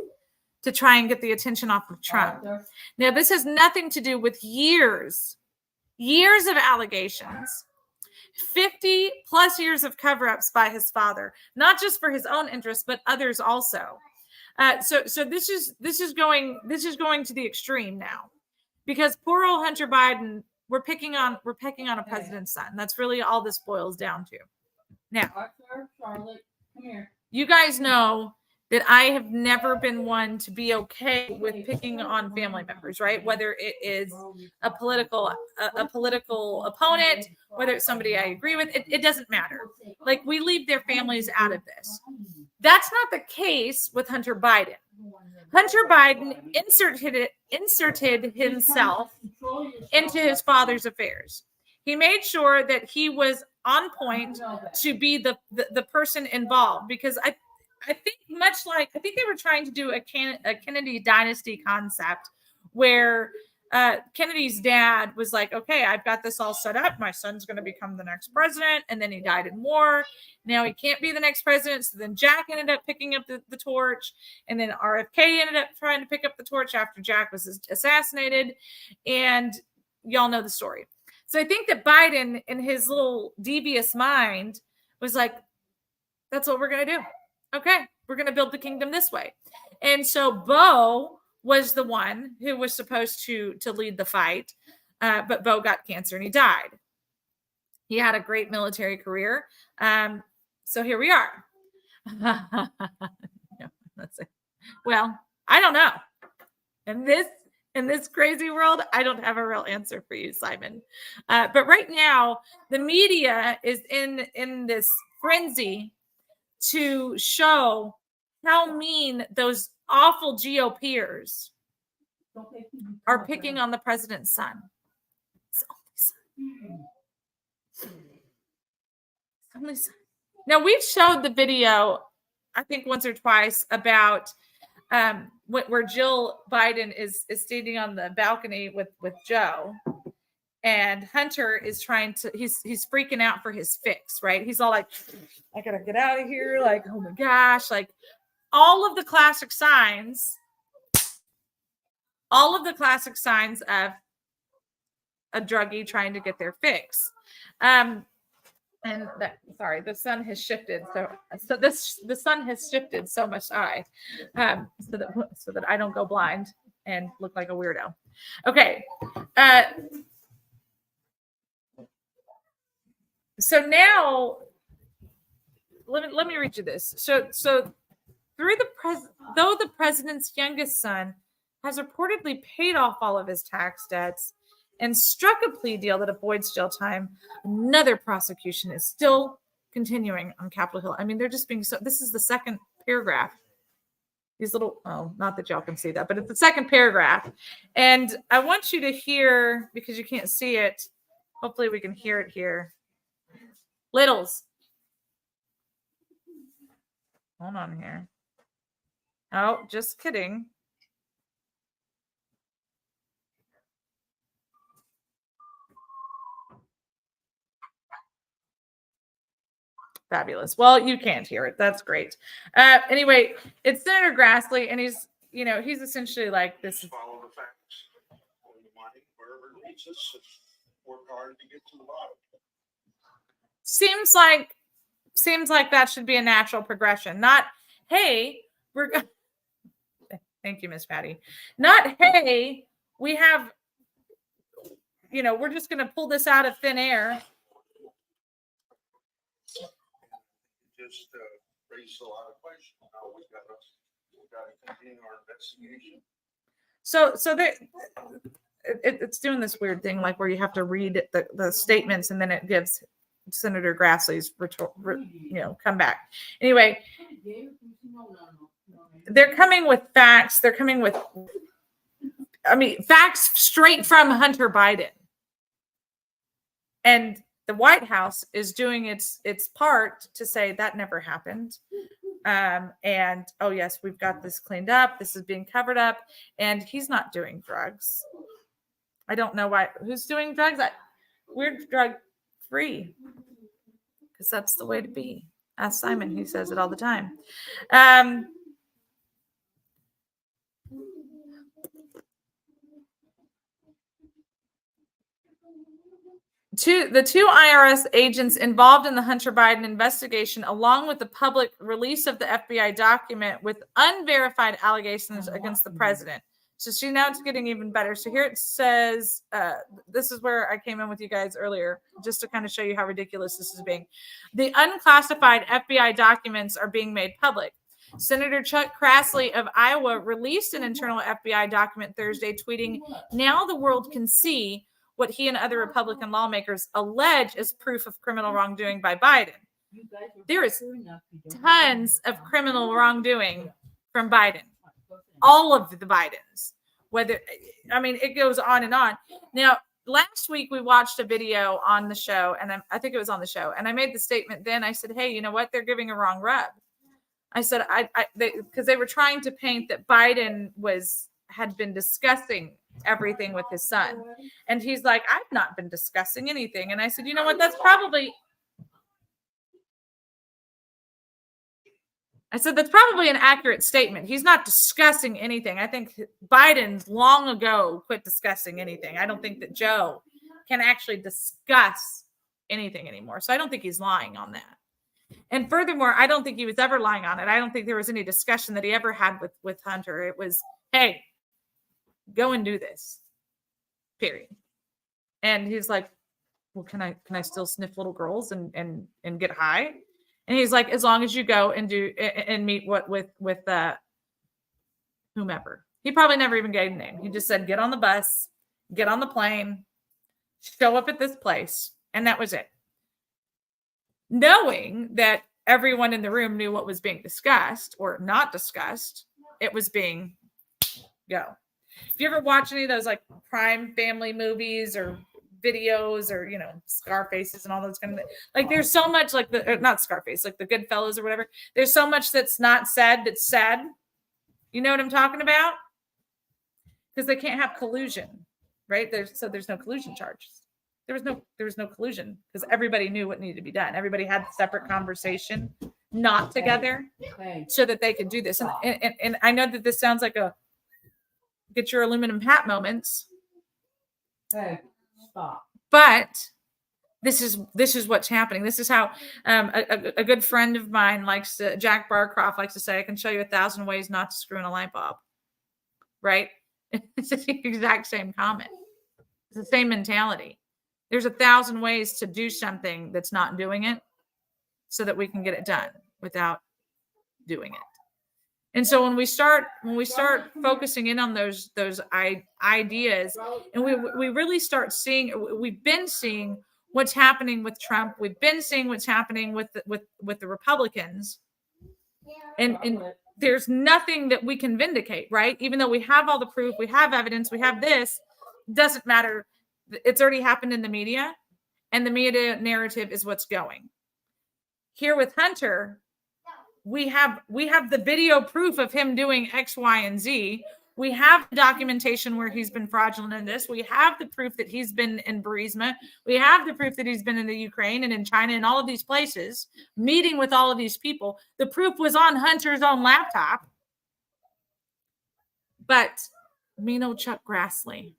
[SPEAKER 1] to try and get the attention off of Trump. Now, this has nothing to do with years of allegations, 50 plus years of cover-ups by his father, not just for his own interests, but others also. So this is going to the extreme now, because poor old Hunter Biden, we're picking on a president's son. That's really all this boils down to. Now,
[SPEAKER 3] Arthur, Charlotte, come here.
[SPEAKER 1] you guys know that I have never been one to be okay with picking on family members, right? Whether it is a political opponent, whether it's somebody I agree with, it doesn't matter. Like, we leave their families out of this. That's not the case with Hunter Biden. Hunter Biden inserted himself into his father's affairs. He made sure that he was on point to be the person involved, because I think they were trying to do a Kennedy dynasty concept where Kennedy's dad was like, okay, I've got this all set up. My son's going to become the next president. And then he died in war. Now he can't be the next president. So then Jack ended up picking up the torch. And then RFK ended up trying to pick up the torch after Jack was assassinated. And y'all know the story. So I think that Biden, in his little devious mind, was like, that's what we're going to do. Okay, we're going to build the kingdom this way. And so Beau was the one who was supposed to lead the fight, but Beau got cancer and he died. He had a great military career. So here we are. Well, I don't know. In this crazy world, I don't have a real answer for you, Simon. But right now, the media is in this frenzy to show how mean those awful GOPers are picking on the president's son. It's only son. Now, we've showed the video, I think once or twice, about where Jill Biden is standing on the balcony with Joe, and Hunter is trying to, he's freaking out for his fix, right? He's all like, I gotta get out of here. Like, oh my gosh, like all of the classic signs of a druggie trying to get their fix. And the sun has shifted. So the sun has shifted so much so that I don't go blind and look like a weirdo. Okay. So now let me read you this. So though the president's youngest son has reportedly paid off all of his tax debts and struck a plea deal that avoids jail time, another prosecution is still continuing on Capitol Hill. I mean, they're just being so. This is the second paragraph. These little, not that y'all can see that, but it's the second paragraph. And I want you to hear, because you can't see it. Hopefully we can hear it here. Littles. Hold on here. Oh, just kidding. Fabulous. Well, you can't hear it. That's great. Anyway, it's Senator Grassley, and he's essentially like this.
[SPEAKER 4] Follow the facts. Follow the money wherever it leads us. Work hard to get to the bottom.
[SPEAKER 1] Seems like that should be a natural progression. Not, hey, thank you, Miss Patty. Not, hey, we have, we're just going to pull this out of thin air.
[SPEAKER 4] Just raises a lot of questions. Now we got to continue our investigation.
[SPEAKER 1] So it's doing this weird thing, like where you have to read the statements and then it gives Senator Grassley's comeback. Anyway, they're coming with facts. They're coming with, facts straight from Hunter Biden. And the White House is doing its part to say that never happened. And oh yes, we've got this cleaned up. This is being covered up, and he's not doing drugs. I don't know why. Who's doing drugs? We're drug free because that's the way to be. Ask Simon. He says it all the time. The two IRS agents involved in the Hunter Biden investigation, along with the public release of the FBI document with unverified allegations against the president. So see, now it's getting even better. So here it says, this is where I came in with you guys earlier, just to kind of show you how ridiculous this is being. The unclassified FBI documents are being made public. Senator Chuck Grassley of Iowa released an internal FBI document Thursday, tweeting, "Now the world can see what he and other Republican lawmakers allege is proof of criminal wrongdoing by Biden." There is tons of criminal wrongdoing from Biden. All of the Bidens. It goes on and on. Now, last week we watched a video on the show, and I think it was on the show, and I made the statement then. I said, hey, you know what? They're giving a wrong rub. I said, because they were trying to paint that Biden had been discussing everything with his son. And he's like, I've not been discussing anything. And I said, you know what? That's probably an accurate statement. He's not discussing anything. I think Biden's long ago quit discussing anything. I don't think that Joe can actually discuss anything anymore. So I don't think he's lying on that. And furthermore, I don't think he was ever lying on it. I don't think there was any discussion that he ever had with Hunter. It was, hey, go and do this, period. And he's like, well, can I still sniff little girls and get high? And he's like, as long as you go and do and meet with whomever. He probably never even gave a name. He just said, get on the bus, get on the plane, show up at this place. And that was it. Knowing that everyone in the room knew what was being discussed or not discussed, it was being go. If you ever watch any of those like crime family movies or videos or, Scarfaces and all those kind of things, like there's so much like not Scarface, like the Goodfellas or whatever. There's so much that's not said that's said. You know what I'm talking about? Because they can't have collusion, right? There's no collusion charges. There was no collusion because everybody knew what needed to be done. Everybody had separate conversation, not together, so that they could do this. And I know that this sounds like a get your aluminum hat moments.
[SPEAKER 3] Hey, stop.
[SPEAKER 1] But this is what's happening. This is how a good friend of mine Jack Barcroft likes to say, I can show you 1,000 ways not to screw in a light bulb. Right? It's the exact same comment. It's the same mentality. There's 1,000 ways to do something that's not doing it so that we can get it done without doing it. And so when we start focusing in on those ideas, and we really start seeing, we've been seeing what's happening with Trump. We've been seeing what's happening with the Republicans, and there's nothing that we can vindicate, right? Even though we have all the proof, we have evidence, we have this, doesn't matter. It's already happened in the media, and the media narrative is what's going. Here with Hunter, we have the video proof of him doing X, Y, and Z. We have documentation where he's been fraudulent in this. We have the proof that he's been in Burisma. We have the proof that he's been in the Ukraine and in China and all of these places, meeting with all of these people. The proof was on Hunter's own laptop. But mean old Chuck Grassley,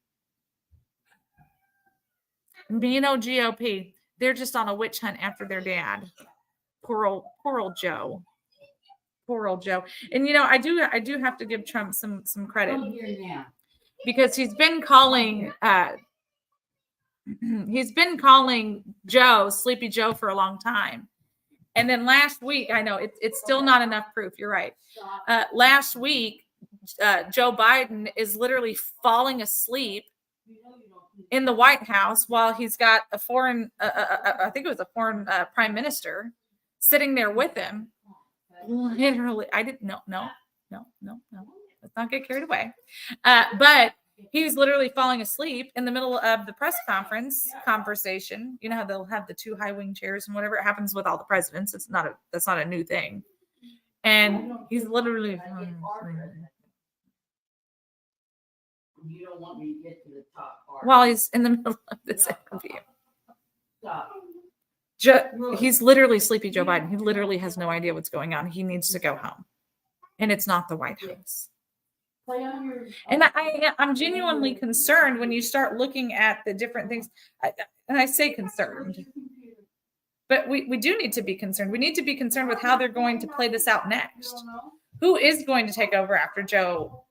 [SPEAKER 1] mean old GOP, they're just on a witch hunt after their dad. Poor old Joe. Poor old Joe. And I do have to give Trump some credit because he's been calling Joe Sleepy Joe for a long time. And then last week, I know it's still not enough proof. You're right. Last week, Joe Biden is literally falling asleep in the White House while he's got a foreign, I think it was a foreign prime minister sitting there with him. Literally, I didn't no. Let's not get carried away. But he was literally falling asleep in the middle of the press conversation. You know how they'll have the two high wing chairs and whatever. It happens with all the presidents. That's not a new thing. And he's literally,
[SPEAKER 3] You don't want me to get to the top part.
[SPEAKER 1] while he's in the middle of this interview,
[SPEAKER 3] Stop.
[SPEAKER 1] he's literally Sleepy Joe Biden. He literally has no idea what's going on. He needs to go home. And it's not the White House.
[SPEAKER 3] Play on your.
[SPEAKER 1] And I'm genuinely concerned when you start looking at the different things. And I say concerned, but we do need to be concerned. We need to be concerned with how they're going to play this out next. Who is going to take over after Joe?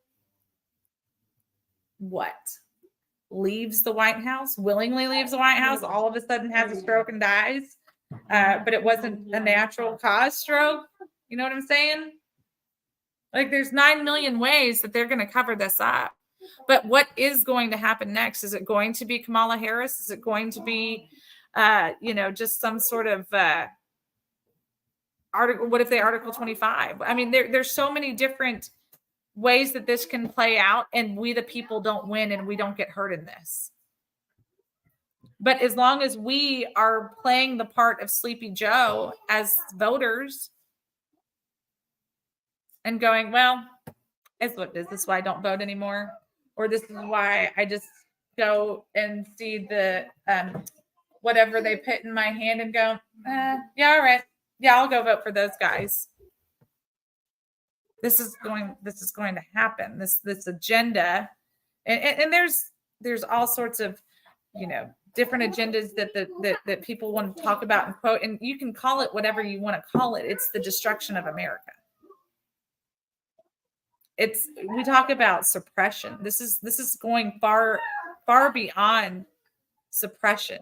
[SPEAKER 1] What? Leaves the White House, willingly leaves the White House, all of a sudden has a stroke and dies. But it wasn't a natural cause stroke. You know what I'm saying? Like there's 9 million ways that they're going to cover this up. But what is going to happen next? Is it going to be Kamala Harris? Is it going to be, just some sort of article? What if they Article 25? I mean, there's so many different ways that this can play out, and we the people don't win and we don't get hurt in this. But as long as we are playing the part of Sleepy Joe as voters and going, well, it's what it is. This is why I don't vote anymore. Or this is why I just go and see the whatever they put in my hand and go, yeah, all right. Yeah, I'll go vote for those guys. This is going to happen. This agenda, and there's all sorts of, different agendas that people want to talk about and quote, and you can call it whatever you want to call it. It's the destruction of America. We talk about suppression. This is going far beyond suppression.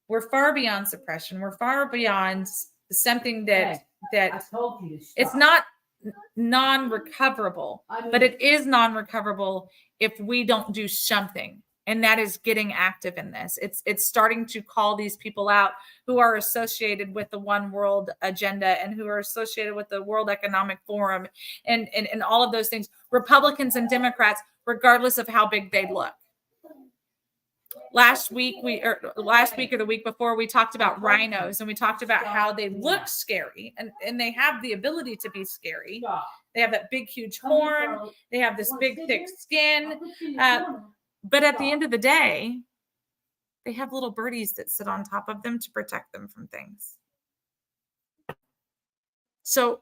[SPEAKER 1] We're far beyond suppression. We're far beyond something that
[SPEAKER 3] I told you to stop.
[SPEAKER 1] it's not non-recoverable, but it is non-recoverable if we don't do something. And that is getting active in this. It's starting to call these people out who are associated with the One World agenda and who are associated with the World Economic Forum and all of those things. Republicans and Democrats, regardless of how big they look. Last week or the week before, we talked about rhinos and we talked about how they look scary and they have the ability to be scary. They have that big, huge horn. They have this big, thick skin. But at the end of the day, they have little birdies that sit on top of them to protect them from things. So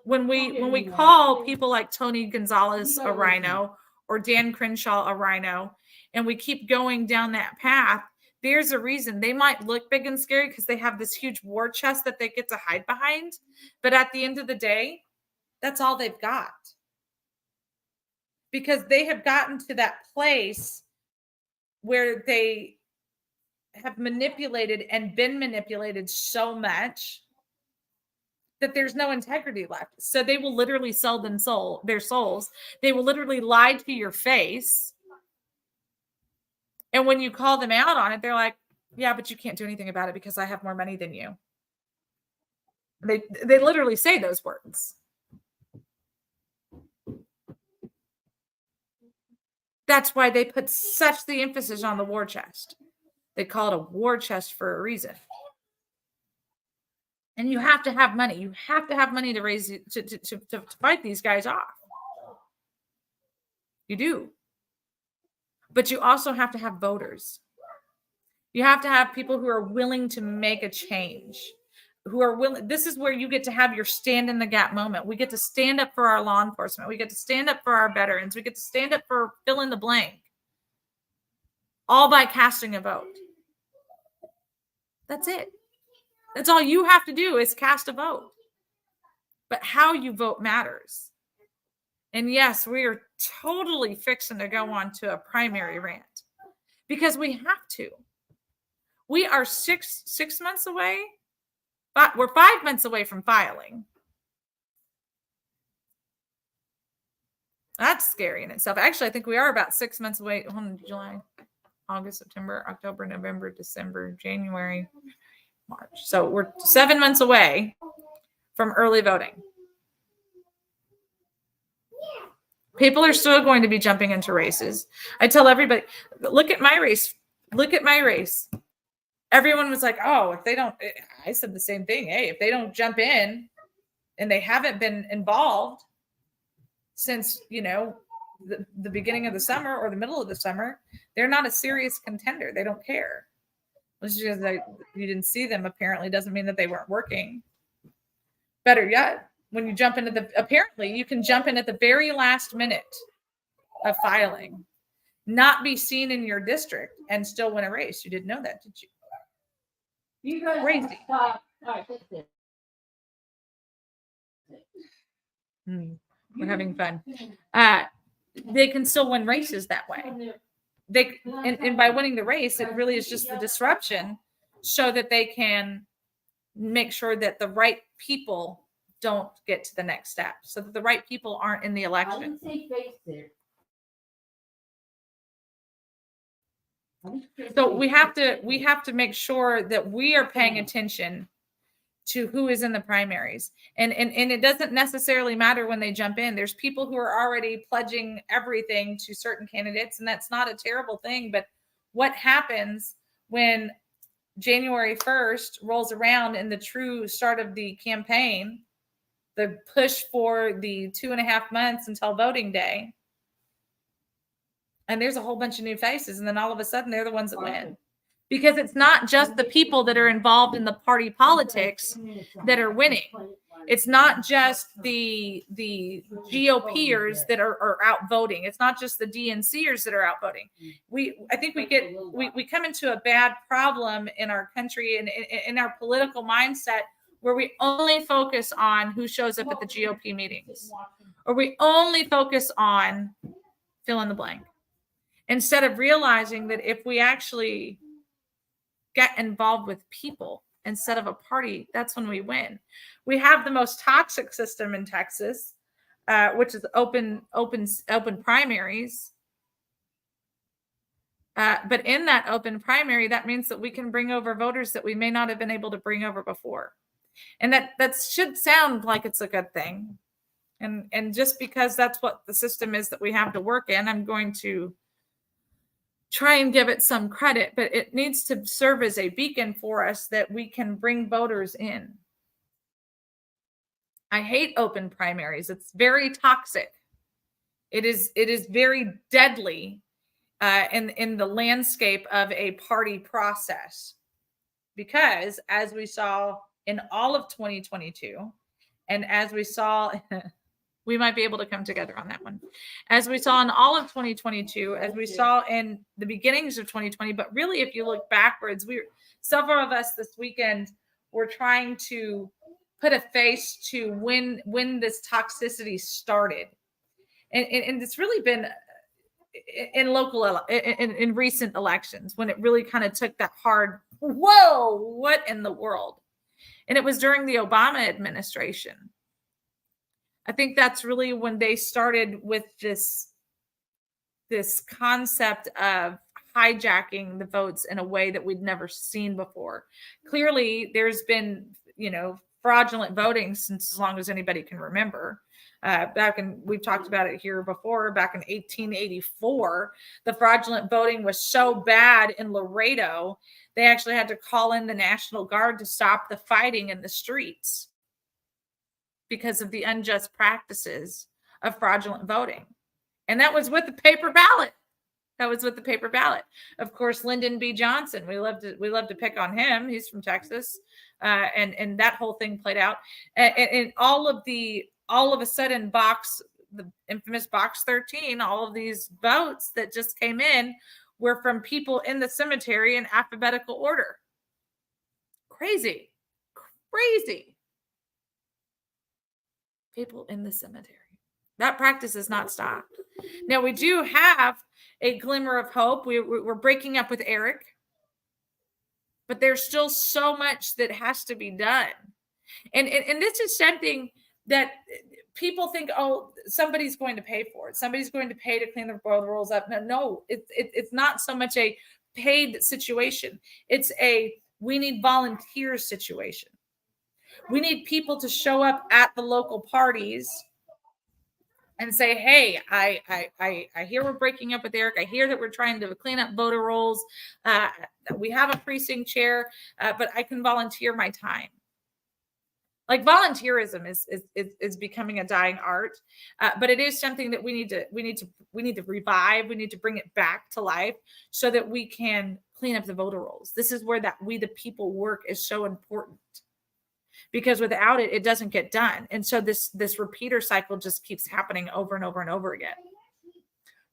[SPEAKER 1] when we call people like Tony Gonzalez a rhino or Dan Crenshaw a rhino, and we keep going down that path, there's a reason. They might look big and scary because they have this huge war chest that they get to hide behind. But at the end of the day, that's all they've got. Because they have gotten to that place where they have manipulated and been manipulated so much that there's no integrity left. So they will literally sell their souls. They will literally lie to your face. And when you call them out on it, they're like, yeah, but you can't do anything about it because I have more money than you. They literally say those words. That's why they put such the emphasis on the war chest. They call it a war chest for a reason. And you have to have money. You have to have money to raise to fight these guys off. You do. But you also have to have voters. You have to have people who are willing to make a change. Who are willing. This is where you get to have your stand in the gap moment. We get to stand up for our law enforcement. We get to stand up for our veterans. We get to stand up for fill in the blank. All by casting a vote. That's it. That's all you have to do is cast a vote. But how you vote matters. And yes, we are totally fixing to go on to a primary rant because we have to. We are six months away. But we're 5 months away from filing. That's scary in itself. Actually, I think we are about 6 months away. July, August, September, October, November, December, January, March. So we're 7 months away from early voting. People are still going to be jumping into races. I tell everybody, look at my race Look at my race. Everyone was like, oh, if they don't, I said the same thing. Hey, if they don't jump in and they haven't been involved since, the beginning of the summer or the middle of the summer, they're not a serious contender. They don't care. It's just like you didn't see them apparently doesn't mean that they weren't working. Better yet, when you jump into apparently you can jump in at the very last minute of filing, not be seen in your district and still win a race. You didn't know that, did you?
[SPEAKER 3] You guys
[SPEAKER 1] Crazy.
[SPEAKER 3] stop. All right, fix it.
[SPEAKER 1] We're having fun. They can still win races that way. And by winning the race, it really is just the disruption so that they can make sure that the right people don't get to the next step, so that the right people aren't in the
[SPEAKER 3] I
[SPEAKER 1] election.
[SPEAKER 3] didn't say face it.
[SPEAKER 1] So we have to make sure that we are paying attention to who is in the primaries. And it doesn't necessarily matter when they jump in. There's people who are already pledging everything to certain candidates, and that's not a terrible thing. But what happens when January 1st rolls around and the true start of the campaign, the push for the 2.5 months until voting day, and there's a whole bunch of new faces, and then all of a sudden they're the ones that win? Because it's not just the people that are involved in the party politics that are winning. It's not just the GOPers that are out voting. It's not just the DNCers that are out voting. I think we come into a bad problem in our country and in our political mindset where we only focus on who shows up at the GOP meetings, or we only focus on fill in the blank, instead of realizing that if we actually get involved with people instead of a party, that's when we win. We have the most toxic system in Texas, which is open primaries. But in that open primary, that means that we can bring over voters that we may not have been able to bring over before. And that should sound like it's a good thing. And just because that's what the system is that we have to work in, I'm going to try and give it some credit, but it needs to serve as a beacon for us that we can bring voters in. I hate open primaries. It's very toxic. It is very deadly in the landscape of a party process, because as we saw in all of 2022, and as we saw we might be able to come together on that one. As we saw in all of 2022, as we saw in the beginnings of 2020, but really, if you look backwards, several of us this weekend were trying to put a face to when this toxicity started. And it's really been in recent elections when it really kind of took that hard, whoa, what in the world? And it was during the Obama administration. I think that's really when they started with this concept of hijacking the votes in a way that we'd never seen before. Clearly, there's been, fraudulent voting since as long as anybody can remember. We've talked about it here before, back in 1884, the fraudulent voting was so bad in Laredo, they actually had to call in the National Guard to stop the fighting in the streets because of the unjust practices of fraudulent voting. And that was with the paper ballot. Of course, Lyndon B. Johnson, we love to pick on him. He's from Texas. And that whole thing played out. And all of a sudden, the infamous Box 13, all of these votes that just came in were from people in the cemetery in alphabetical order. Crazy. People in the cemetery. That practice has not stopped. Now, we do have a glimmer of hope. We're breaking up with Eric, but there's still so much that has to be done. And this is something that people think, oh, somebody's going to pay for it. Somebody's going to pay to clean the rolls up. No, it's not so much a paid situation. It's we need volunteers situation. We need people to show up at the local parties and say, hey, I hear we're breaking up with Eric. I hear that we're trying to clean up voter rolls. We have a precinct chair, but I can volunteer my time. Like volunteerism is becoming a dying art, but it is something that we need to revive. We need to bring it back to life so that we can clean up the voter rolls. This is where that we the people work is so important, because without it, it doesn't get done. And so this repeater cycle just keeps happening over and over and over again.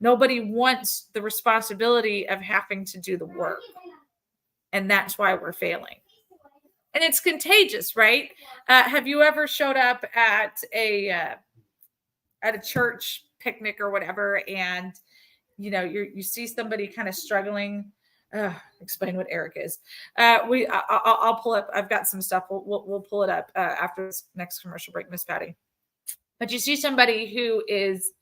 [SPEAKER 1] Nobody wants the responsibility of having to do the work, and that's why we're failing. And it's contagious, right? Have you ever showed up at a church picnic or whatever, and you see somebody kind of struggling? Explain what Eric is. I'll pull up. I've got some stuff. We'll pull it up after this next commercial break, Miss Patty. But you see somebody who is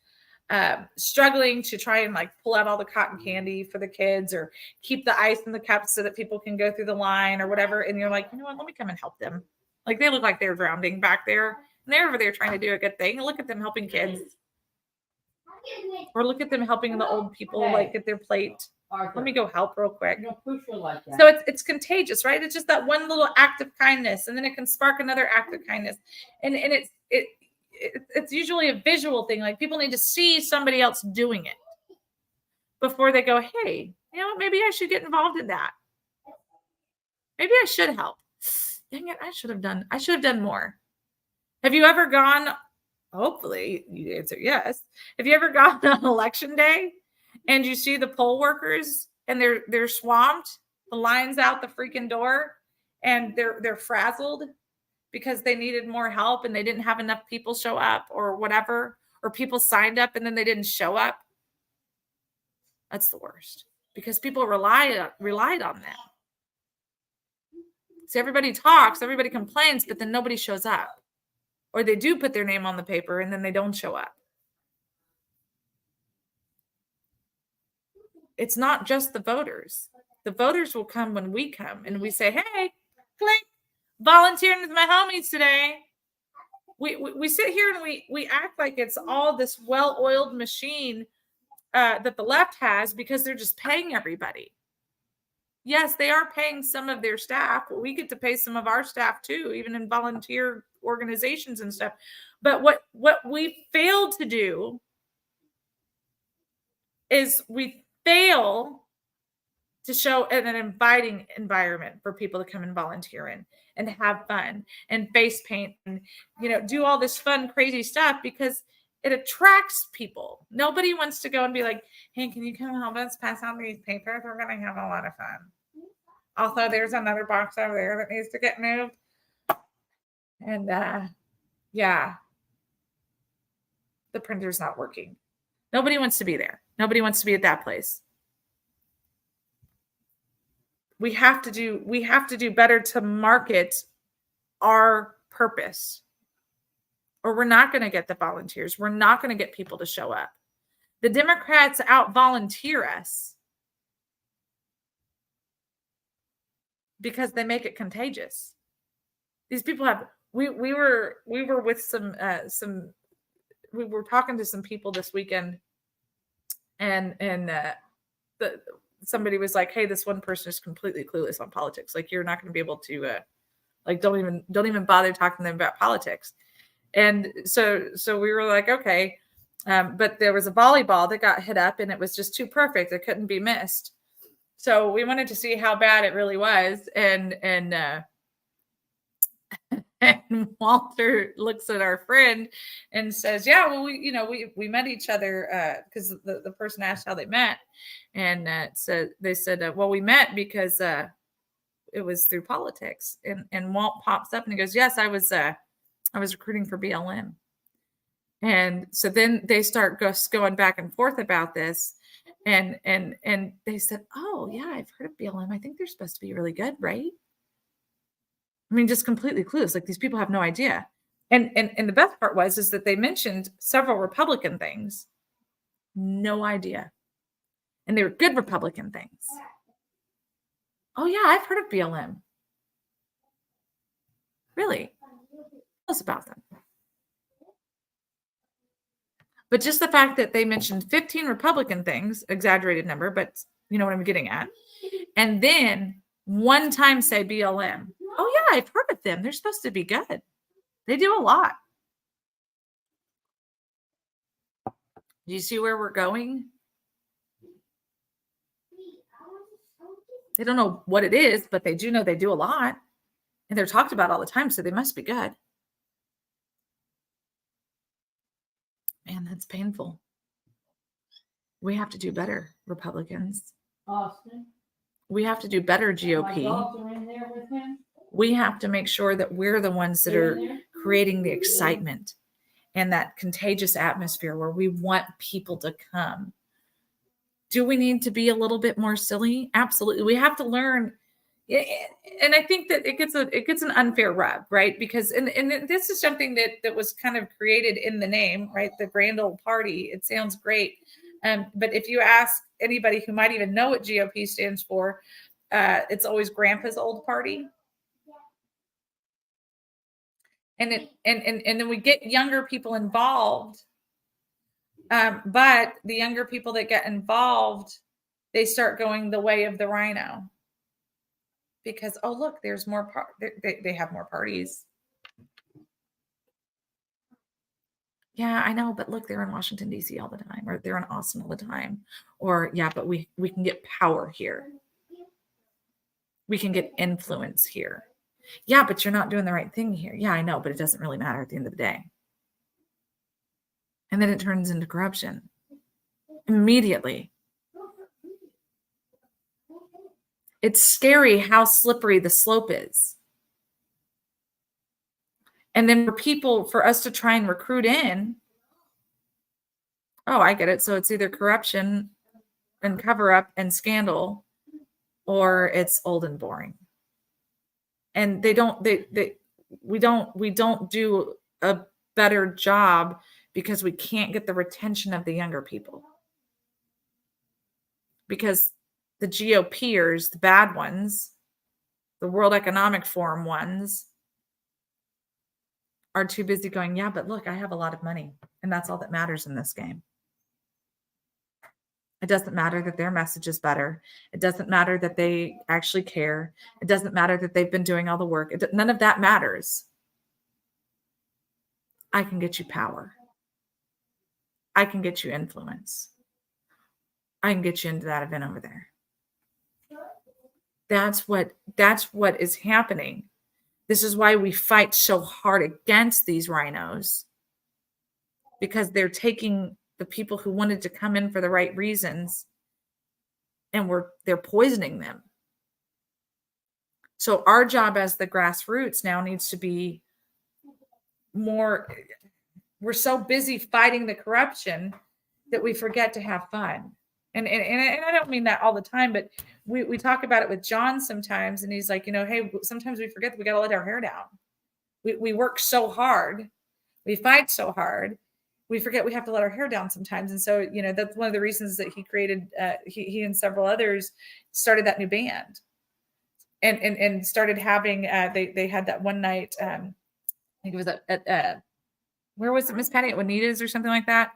[SPEAKER 1] struggling to try and like pull out all the cotton candy for the kids, or keep the ice in the cups so that people can go through the line or whatever. And you're like, you know what? Let me come and help them. Like they look like they're drowning back there, and they're over there trying to do a good thing. Look at them helping kids, or look at them helping the old people like get their plate.
[SPEAKER 3] Arthur,
[SPEAKER 1] Let me go help real quick.
[SPEAKER 3] you don't push her like that.
[SPEAKER 1] So it's contagious, right? It's just that one little act of kindness, and then it can spark another act of kindness, and it's usually a visual thing. Like people need to see somebody else doing it before they go, hey, maybe I should get involved in that. Maybe I should help. Dang it, I should have done more. Have you ever gone? Hopefully you answer yes. Have you ever gone on election day and you see the poll workers and they're swamped, the line's out the freaking door, and they're frazzled because they needed more help and they didn't have enough people show up or whatever, or people signed up and then they didn't show up? That's the worst, because people relied on them. So everybody talks, everybody complains, but then nobody shows up. Or they do put their name on the paper and then they don't show up. It's not just the voters. The voters will come when we come and we say, hey, click, volunteering with my homies today. We sit here and we act like it's all this well-oiled machine that the left has, because they're just paying everybody. Yes, they are paying some of their staff, but we get to pay some of our staff too, even in volunteer organizations and stuff. But what we fail to do is we fail to show an inviting environment for people to come and volunteer in and have fun and face paint and do all this fun, crazy stuff, because it attracts people. Nobody wants to go and be like, hey, can you come help us pass out these papers? We're going to have a lot of fun. Also, there's another box over there that needs to get moved. And yeah, the printer's not working. Nobody wants to be there. Nobody wants to be at that place. We have to do better to market our purpose, or we're not going to get the volunteers. We're not going to get people to show up. The Democrats out volunteer us because they make it contagious. These people have. We were with we were talking to some people this weekend, and somebody was like, hey, this one person is completely clueless on politics. Like, you're not going to be able to don't even bother talking to them about politics. And so we were like, okay. But there was a volleyball that got hit up and it was just too perfect. It couldn't be missed. So we wanted to see how bad it really was. And Walter looks at our friend and says, yeah, well, we met each other because the person asked how they met. And so they said, well, we met because it was through politics. And Walt pops up and he goes, yes, I was recruiting for BLM. And so then they start going back and forth about this. And they said, oh yeah, I've heard of BLM. I think they're supposed to be really good, right? I mean, just completely clueless. Like, these people have no idea. And the best part is that they mentioned several Republican things. No idea. And they were good Republican things. Oh yeah, I've heard of BLM. Really? Tell us about them. But just the fact that they mentioned 15 Republican things, exaggerated number, but you know what I'm getting at. And then one time say BLM. Oh yeah, I've heard of them. They're supposed to be good. They do a lot. Do you see where we're going? They don't know what it is, but they do know they do a lot. And they're talked about all the time, so they must be good. Man, that's painful. We have to do better, Republicans.
[SPEAKER 3] Austin,
[SPEAKER 1] We have to do better,
[SPEAKER 3] my
[SPEAKER 1] GOP.
[SPEAKER 3] dogs are in there with him.
[SPEAKER 1] We have to make sure that we're the ones that
[SPEAKER 3] They're
[SPEAKER 1] are
[SPEAKER 3] in there?
[SPEAKER 1] creating the excitement and that contagious atmosphere where we want people to come. Do we need to be a little bit more silly? Absolutely. We have to learn. And I think that it gets an unfair rub, right? Because and this is something that was kind of created in the name, right? The grand old party. It sounds great. But if you ask anybody who might even know what GOP stands for, it's always Grandpa's old party. And then we get younger people involved. But the younger people that get involved, they start going the way of the rhino. Because, oh, look, there's more, they have more parties. Yeah, I know, but look, they're in Washington, D.C. all the time, or they're in Austin all the time. Or, yeah, but we can get power here. We can get influence here. Yeah, but you're not doing the right thing here. Yeah, I know, but it doesn't really matter at the end of the day. And then it turns into corruption immediately. It's scary how slippery the slope is. And then for us to try and recruit in, oh, I get it. So it's either corruption and cover up and scandal, or it's old and boring. And we don't do a better job because we can't get the retention of the younger people. Because the GOPers, the bad ones, the World Economic Forum ones, are too busy going, yeah, but look, I have a lot of money. And that's all that matters in this game. It doesn't matter that their message is better. It doesn't matter that they actually care. It doesn't matter that they've been doing all the work. None of that matters. I can get you power. I can get you influence. I can get you into that event over there. That's what is happening. This is why we fight so hard against these rhinos, because they're taking the people who wanted to come in for the right reasons, and they're poisoning them. So our job as the grassroots now needs to be more. We're so busy fighting the corruption that we forget to have fun. And I don't mean that all the time, but we talk about it with John sometimes, and he's like, hey, sometimes we forget that we got to let our hair down. We work so hard, we fight so hard, we forget we have to let our hair down sometimes. And so, that's one of the reasons that he created, he and several others started that new band, and started having, they had that one night, I think it was at where was it, Miss Patty, at Juanita's or something like that,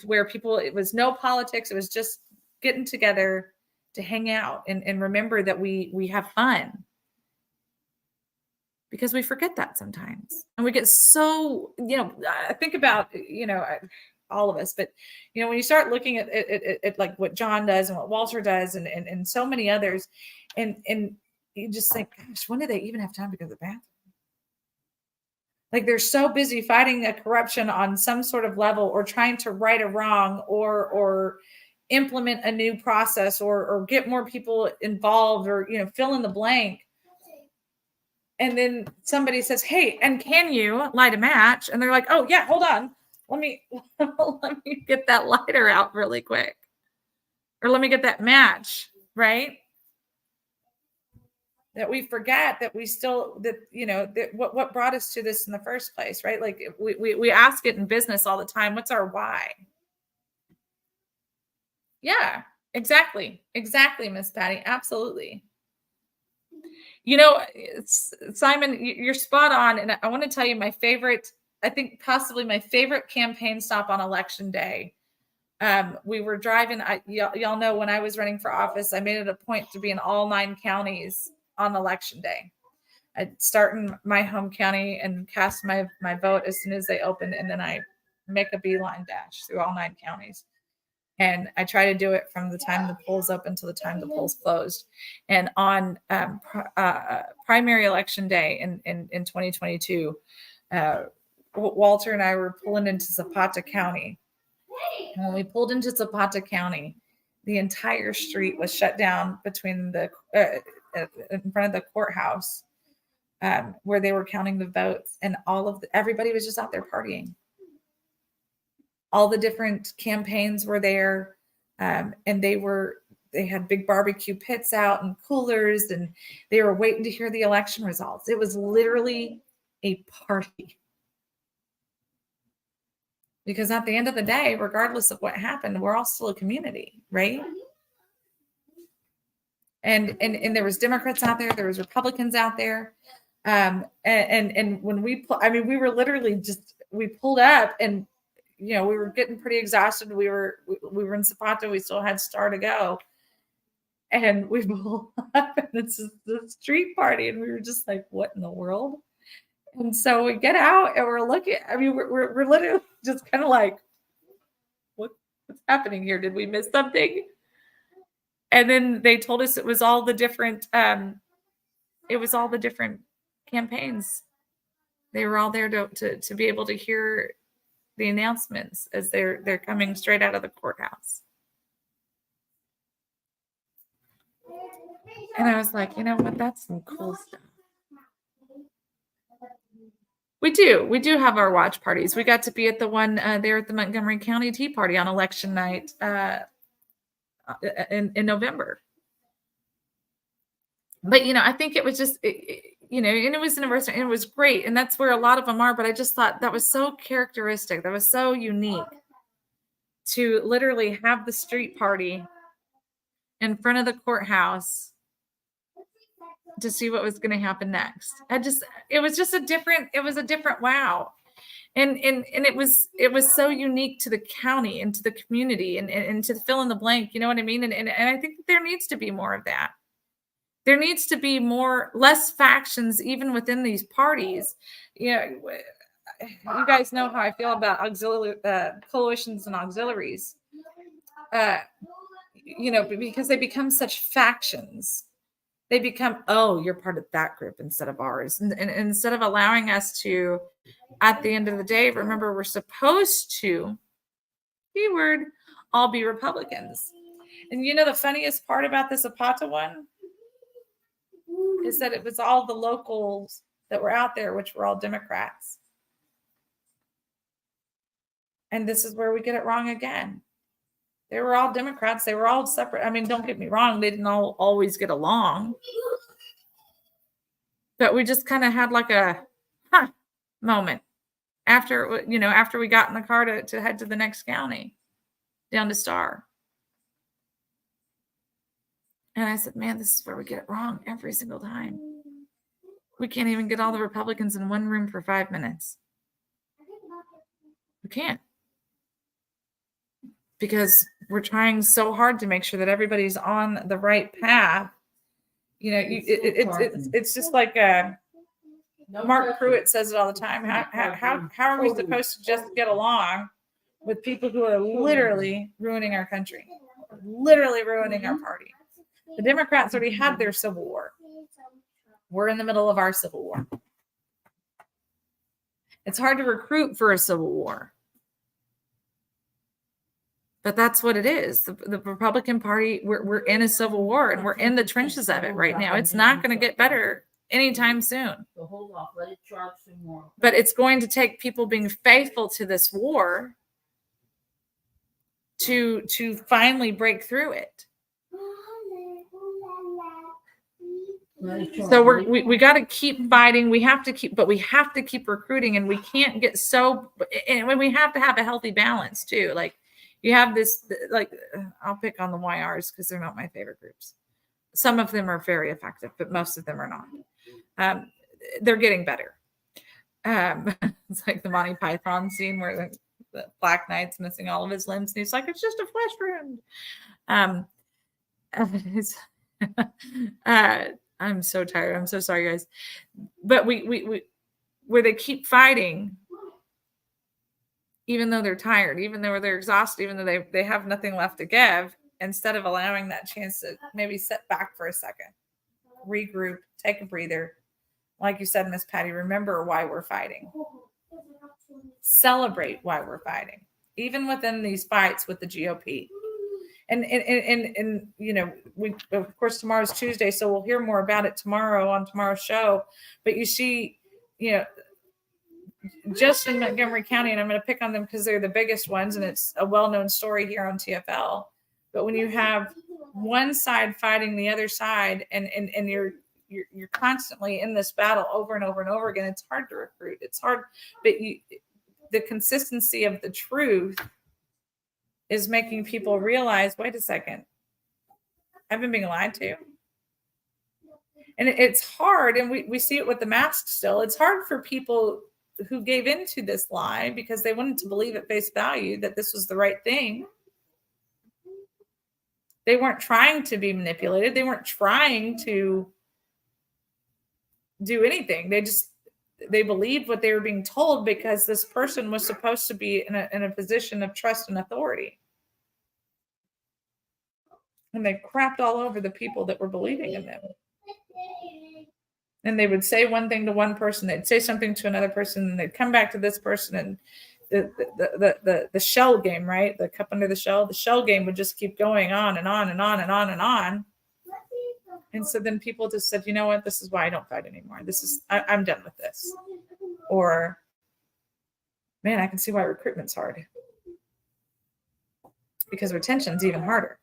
[SPEAKER 1] where it was no politics. It was just getting together to hang out and remember that we have fun, because we forget that sometimes. And we get so, I think about, all of us, but, when you start looking at like what John does and what Walter does and so many others, and you just think, gosh, when do they even have time to go to the bathroom? Like, they're so busy fighting a corruption on some sort of level, or trying to right a wrong, or implement a new process, or get more people involved, or, fill in the blank. And then somebody says, hey, and can you light a match? And they're like, oh yeah, hold on. Let me get that lighter out really quick. Or let me get that match, right? That we forget that we still, that what brought us to this in the first place, right? Like, we ask it in business all the time. What's our why? Yeah, exactly, Miss Patty. Absolutely. Simon, you're spot on. And I want to tell you my favorite I think possibly my favorite campaign stop on election day. We were driving. Y'all know when I was running for office, I made it a point to be in all 9 counties on election day. I'd start in my home county and cast my vote as soon as they opened, and then I make a beeline dash through all 9 counties. And I try to do it from the time the polls open to the time the polls closed. And on primary election day in 2022, Walter and I were pulling into Zapata County. And when we pulled into Zapata County, the entire street was shut down between the in front of the courthouse where they were counting the votes, and everybody was just out there partying. All the different campaigns were there, and they had big barbecue pits out and coolers, and they were waiting to hear the election results. It was literally a party. Because at the end of the day, regardless of what happened, we're all still a community, right? And there was Democrats out there was Republicans out there, and when we were literally we pulled up, and we were getting pretty exhausted. We were in Zapata. We still had Star to go, and we pulled up, and it's the street party, and we were just like, "What in the world?" And so we get out, and we're looking. We're literally just kind of like, "What's happening here? Did we miss something?" And then they told us it was all the different. It was all the different campaigns. They were all there to be able to hear the announcements as they're coming straight out of the courthouse. And I was like, you know what? That's some cool stuff. We do have our watch parties. We got to be at the one there at the Montgomery County Tea Party on election night in November. But I think it was just and it was anniversary, and it was great, and that's where a lot of them are. But I just thought that was so characteristic, that was so unique, to literally have the street party in front of the courthouse to see what was going to happen next. It was a different wow. And it was so unique to the county and to the community and to fill in the blank, you know what I mean? And I think that there needs to be more of that. There needs to be less factions even within these parties. You guys know how I feel about auxiliary coalitions and auxiliaries. Because they become such factions. They become, oh, you're part of that group instead of ours. And instead of allowing us to, at the end of the day, remember, we're supposed to, keyword, all be Republicans. And the funniest part about the Zapata one is that it was all the locals that were out there, which were all Democrats. And this is where we get it wrong again. They were all Democrats. They were all separate. I mean, don't get me wrong. They didn't all always get along. But we just kind of had like a moment after we got in the car to head to the next county, down to Star. And I said, man, this is where we get it wrong every single time. We can't even get all the Republicans in one room for 5 minutes. We can't. Because we're trying so hard to make sure that everybody's on the right path. It's just like Mark Pruitt says it all the time. How are we supposed to just get along with people who are literally ruining our country, literally ruining our party? The Democrats already had their civil war. We're in the middle of our civil war. It's hard to recruit for a civil war. But that's what it is. The Republican Party, we're in a civil war, and we're in the trenches of it right now. It's not going to get better anytime soon.
[SPEAKER 3] Hold off, let it charge some more.
[SPEAKER 1] But it's going to take people being faithful to this war to finally break through it. So we got to keep fighting. We have to keep recruiting, and we can't get and we have to have a healthy balance too. Like, you have this, I'll pick on the YRs because they're not my favorite groups. Some of them are very effective, but most of them are not. They're getting better. It's like the Monty Python scene where the Black Knight's missing all of his limbs, and he's like, "It's just a flesh wound." Um, it's, I'm so tired. I'm so sorry, guys. But we where they keep fighting, even though they're tired, even though they're exhausted, even though they have nothing left to give, instead of allowing that chance to maybe sit back for a second, regroup, take a breather. Like you said, Miss Patty, remember why we're fighting. Celebrate why we're fighting, even within these fights with the GOP. And you know, we of course tomorrow's Tuesday, so we'll hear more about it tomorrow on tomorrow's show. But you see, you know, just in Montgomery County, and I'm going to pick on them because they're the biggest ones, and it's a well-known story here on TFL. But when you have one side fighting the other side, and you're constantly in this battle over and over and over again, it's hard to recruit. It's hard, but the consistency of the truth is making people realize, wait a second, I've been being lied to. And it's hard, and we see it with the mask still. It's hard for people who gave into this lie because they wanted to believe at face value that this was the right thing. They weren't trying to be manipulated. They weren't trying to do anything. They believed what they were being told because this person was supposed to be in a position of trust and authority. And they crapped all over the people that were believing in them. And they would say one thing to one person, they'd say something to another person, and they'd come back to this person, and the shell game, right? The cup under the shell game would just keep going on and on and on and on and on. And so then people just said, you know what, this is why I don't fight anymore. I'm done with this. Or, man, I can see why recruitment's hard. Because retention's even harder.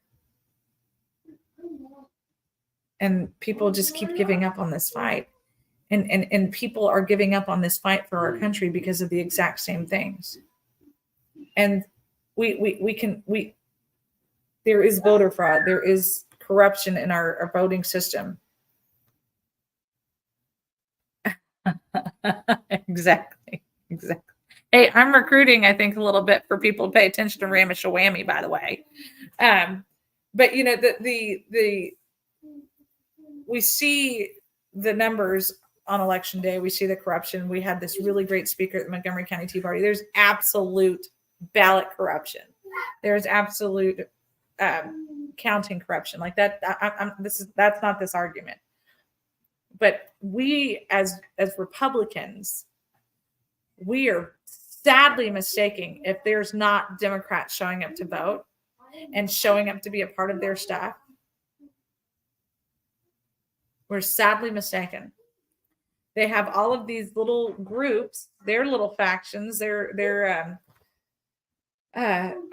[SPEAKER 1] And people just keep giving up on this fight. And people are giving up on this fight for our country because of the exact same things. And there is voter fraud. There is corruption in our voting system. Exactly. Hey, I'm recruiting, I think, a little bit for people to pay attention to Ramashawammy, by the way. But you know, we see the numbers on election day. We see the corruption. We had this really great speaker at the Montgomery County Tea Party. There's absolute ballot corruption. There's absolute counting corruption. Like that. That's not this argument. But we, as Republicans, we are sadly mistaken if there's not Democrats showing up to vote and showing up to be a part of their staff. We're sadly mistaken. They have all of these little groups, their little factions, I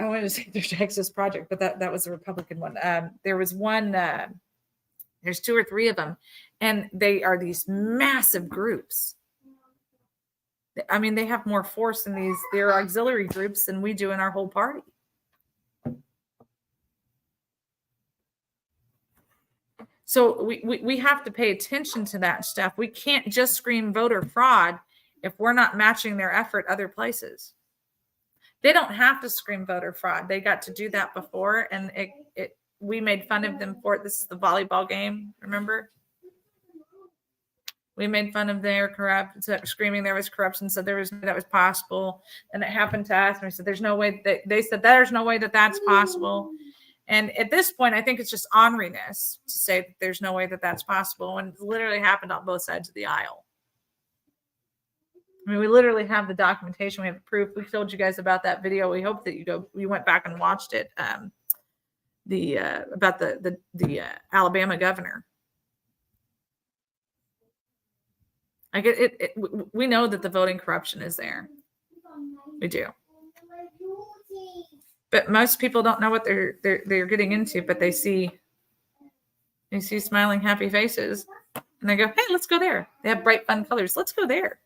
[SPEAKER 1] wanted to say their Texas Project, but that was a Republican one. There was one, there's 2 or 3 of them, and they are these massive groups. I mean, they have more force in their auxiliary groups than we do in our whole party. So we have to pay attention to that stuff. We can't just scream voter fraud if we're not matching their effort other places. They don't have to scream voter fraud. They got to do that before, and we made fun of them for it. This is the volleyball game, remember? We made fun of their screaming there was corruption, said that was possible. And it happened to us, and we said there's no way. They said there's no way that that's possible. And at this point, I think it's just orneriness to say that there's no way that that's possible when it literally happened on both sides of the aisle. I mean, we literally have the documentation. We have the proof. We told you guys about that video. We hope that you went back and watched it. About the Alabama governor. I get it. We know that the voting corruption is there. We do. But most people don't know what they're getting into, but they see smiling, happy faces, and they go, hey, let's go there. They have bright, fun colors. Let's go there.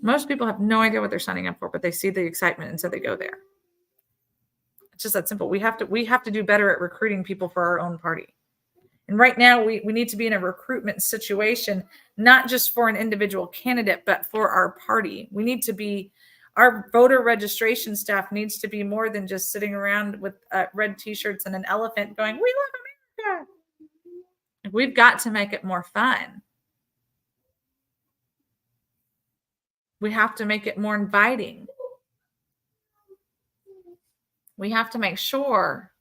[SPEAKER 1] Most people have no idea what they're signing up for, but they see the excitement, and so they go there. It's just that simple. We have to do better at recruiting people for our own party. And right now we need to be in a recruitment situation, not just for an individual candidate, but for our party. We need to be, our voter registration staff needs to be more than just sitting around with red t-shirts and an elephant going, "We love America." We've got to make it more fun. We have to make it more inviting. We have to make sure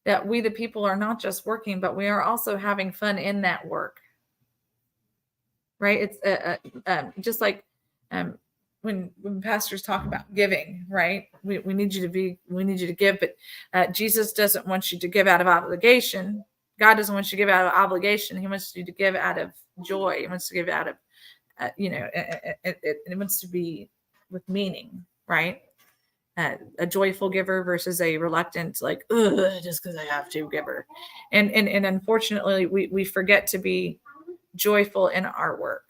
[SPEAKER 1] that we, the people, are not just working, but we are also having fun in that work. Right? It's just like when pastors talk about giving, right? We need you to give, but Jesus doesn't want you to give out of obligation. God doesn't want you to give out of obligation. He wants you to give out of joy. He wants to give out of, it wants to be with meaning, right? A joyful giver versus a reluctant, like, just because I have to giver. And unfortunately, we forget to be joyful in our work.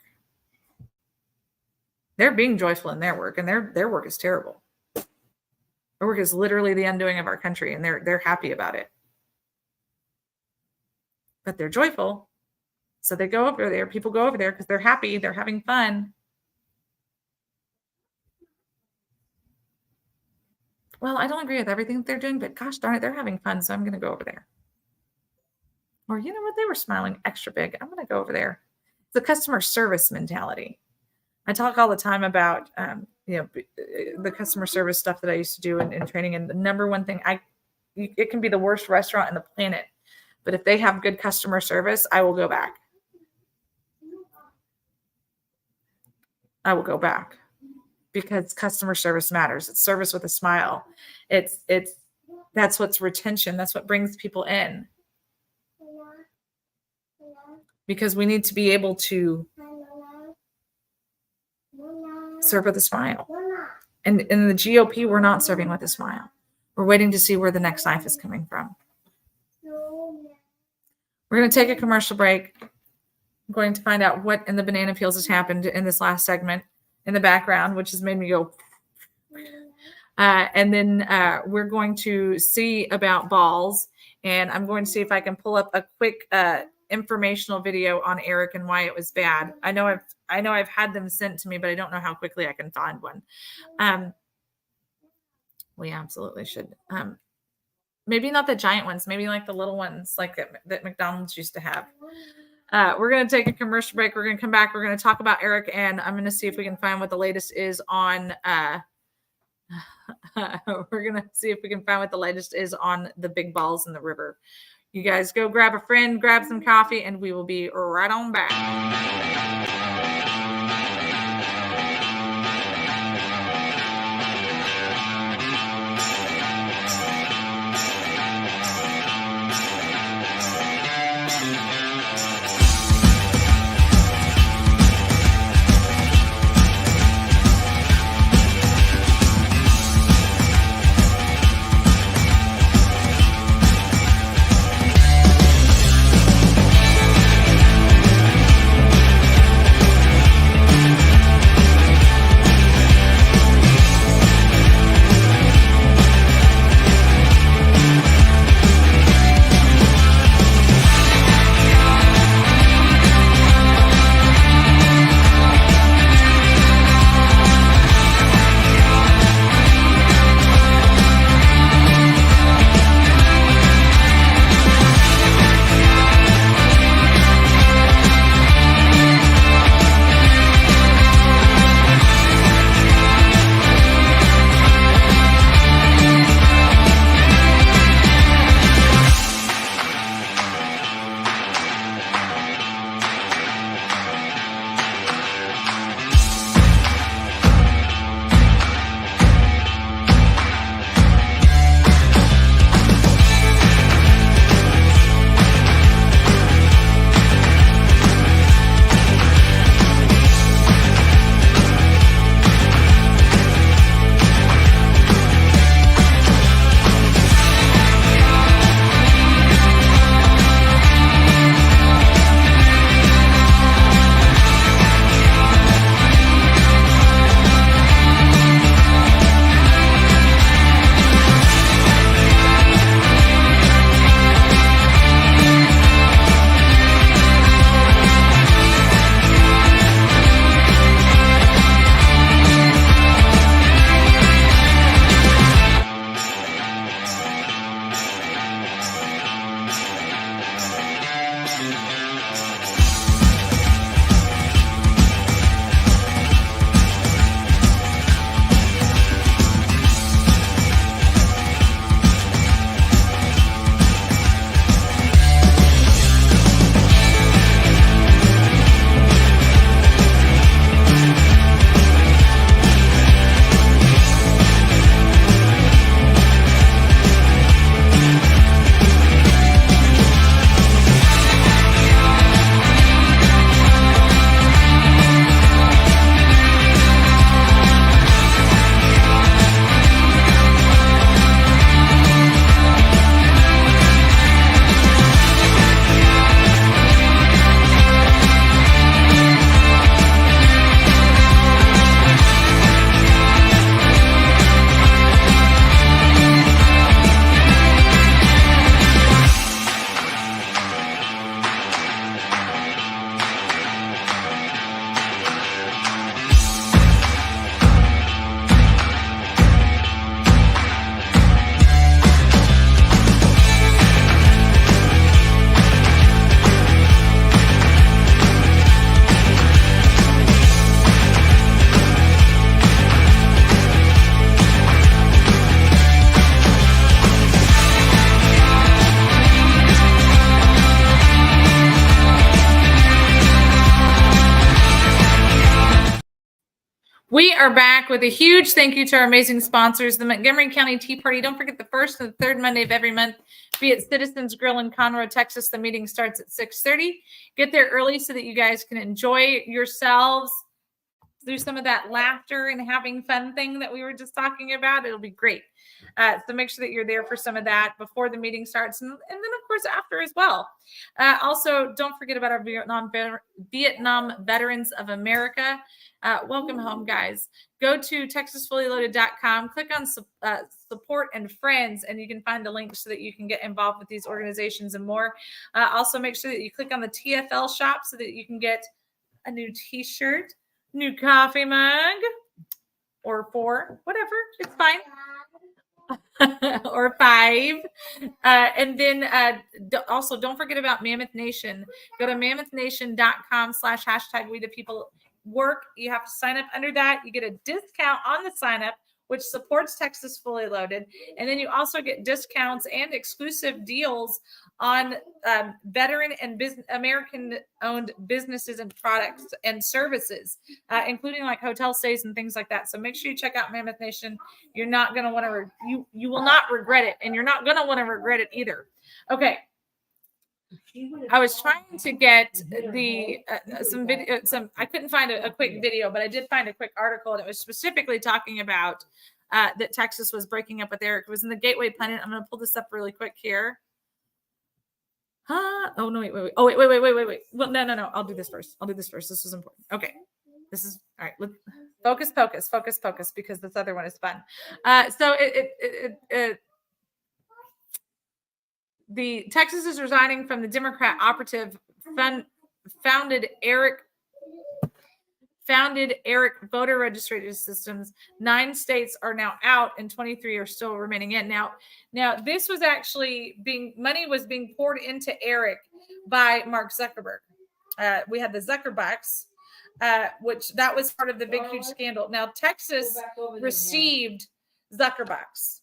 [SPEAKER 1] They're being joyful in their work, and their work is terrible. Their work is literally the undoing of our country, and they're happy about it. But they're joyful. So they go over there. People go over there because they're happy. They're having fun. Well, I don't agree with everything that they're doing, but gosh darn it, they're having fun. So I'm going to go over there. Or you know what? They were smiling extra big. I'm going to go over there. It's the customer service mentality. I talk all the time about, the customer service stuff that I used to do in training. And the number one thing, it can be the worst restaurant on the planet, but if they have good customer service, I will go back. I will go back because customer service matters. It's service with a smile. That's what's retention. That's what brings people in. Because we need to be able to serve with a smile. And in the GOP, we're not serving with a smile. We're waiting to see where the next knife is coming from. We're going to take a commercial break. I'm going to find out what in the banana peels has happened in this last segment in the background, which has made me go. And then we're going to see about balls. And I'm going to see if I can pull up a quick informational video on Eric and why it was bad. I know I've had them sent to me, but I don't know how quickly I can find one. We absolutely should. Maybe not the giant ones, maybe like the little ones like that McDonald's used to have. We're going to take a commercial break. We're going to come back. We're going to talk about Eric, and I'm going to see if we can find what the latest is on we're going to see if we can find what the latest is on the big balls in the river. You guys go grab a friend, grab some coffee, and we will be right on back. are back with a huge thank you to our amazing sponsors, the Montgomery County Tea Party. Don't forget the first and the third Monday of every month. Be at Citizens Grill in Conroe, Texas. The meeting starts at 6:30. Get there early so that you guys can enjoy yourselves, do some of that laughter and having fun thing that we were just talking about. It'll be great. So make sure that you're there for some of that before the meeting starts, and then of course after as well. Also, don't forget about our Vietnam Veterans of America. Welcome home, guys. Go to TexasFullyLoaded.com, click on support and friends, and you can find a link so that you can get involved with these organizations and more. Also, make sure that you click on the TFL shop so that you can get a new t-shirt, new coffee mug, or 4, whatever, it's fine. Or 5. And then also don't forget about Mammoth Nation. Go to mammothnation.com/#we the people work. You have to sign up under that. You get a discount on the sign up, which supports Texas Fully Loaded. And then you also get discounts and exclusive deals on veteran and American-owned businesses and products and services, including like hotel stays and things like that. So make sure you check out Mammoth Nation. You're not going to want to, you will not regret it, and you're not going to want to regret it either. Okay. I was trying to get the some video. I couldn't find a quick video, but I did find a quick article, and it was specifically talking about that Texas was breaking up with Eric. It was in the Gateway Pundit. I'm going to pull this up really quick here. Oh no! Wait! Oh wait! Well, no! I'll do this first. This is important. Okay, this is all right. Focus, because this other one is fun. So the Texas is resigning from the Democrat operative founded Eric voter registration systems. 9 states are now out and 23 are still remaining in. Now this was actually money was being poured into Eric by Mark Zuckerberg. We had the Zuckerbucks, which that was part of the big, huge scandal. Now Texas received Zuckerbucks.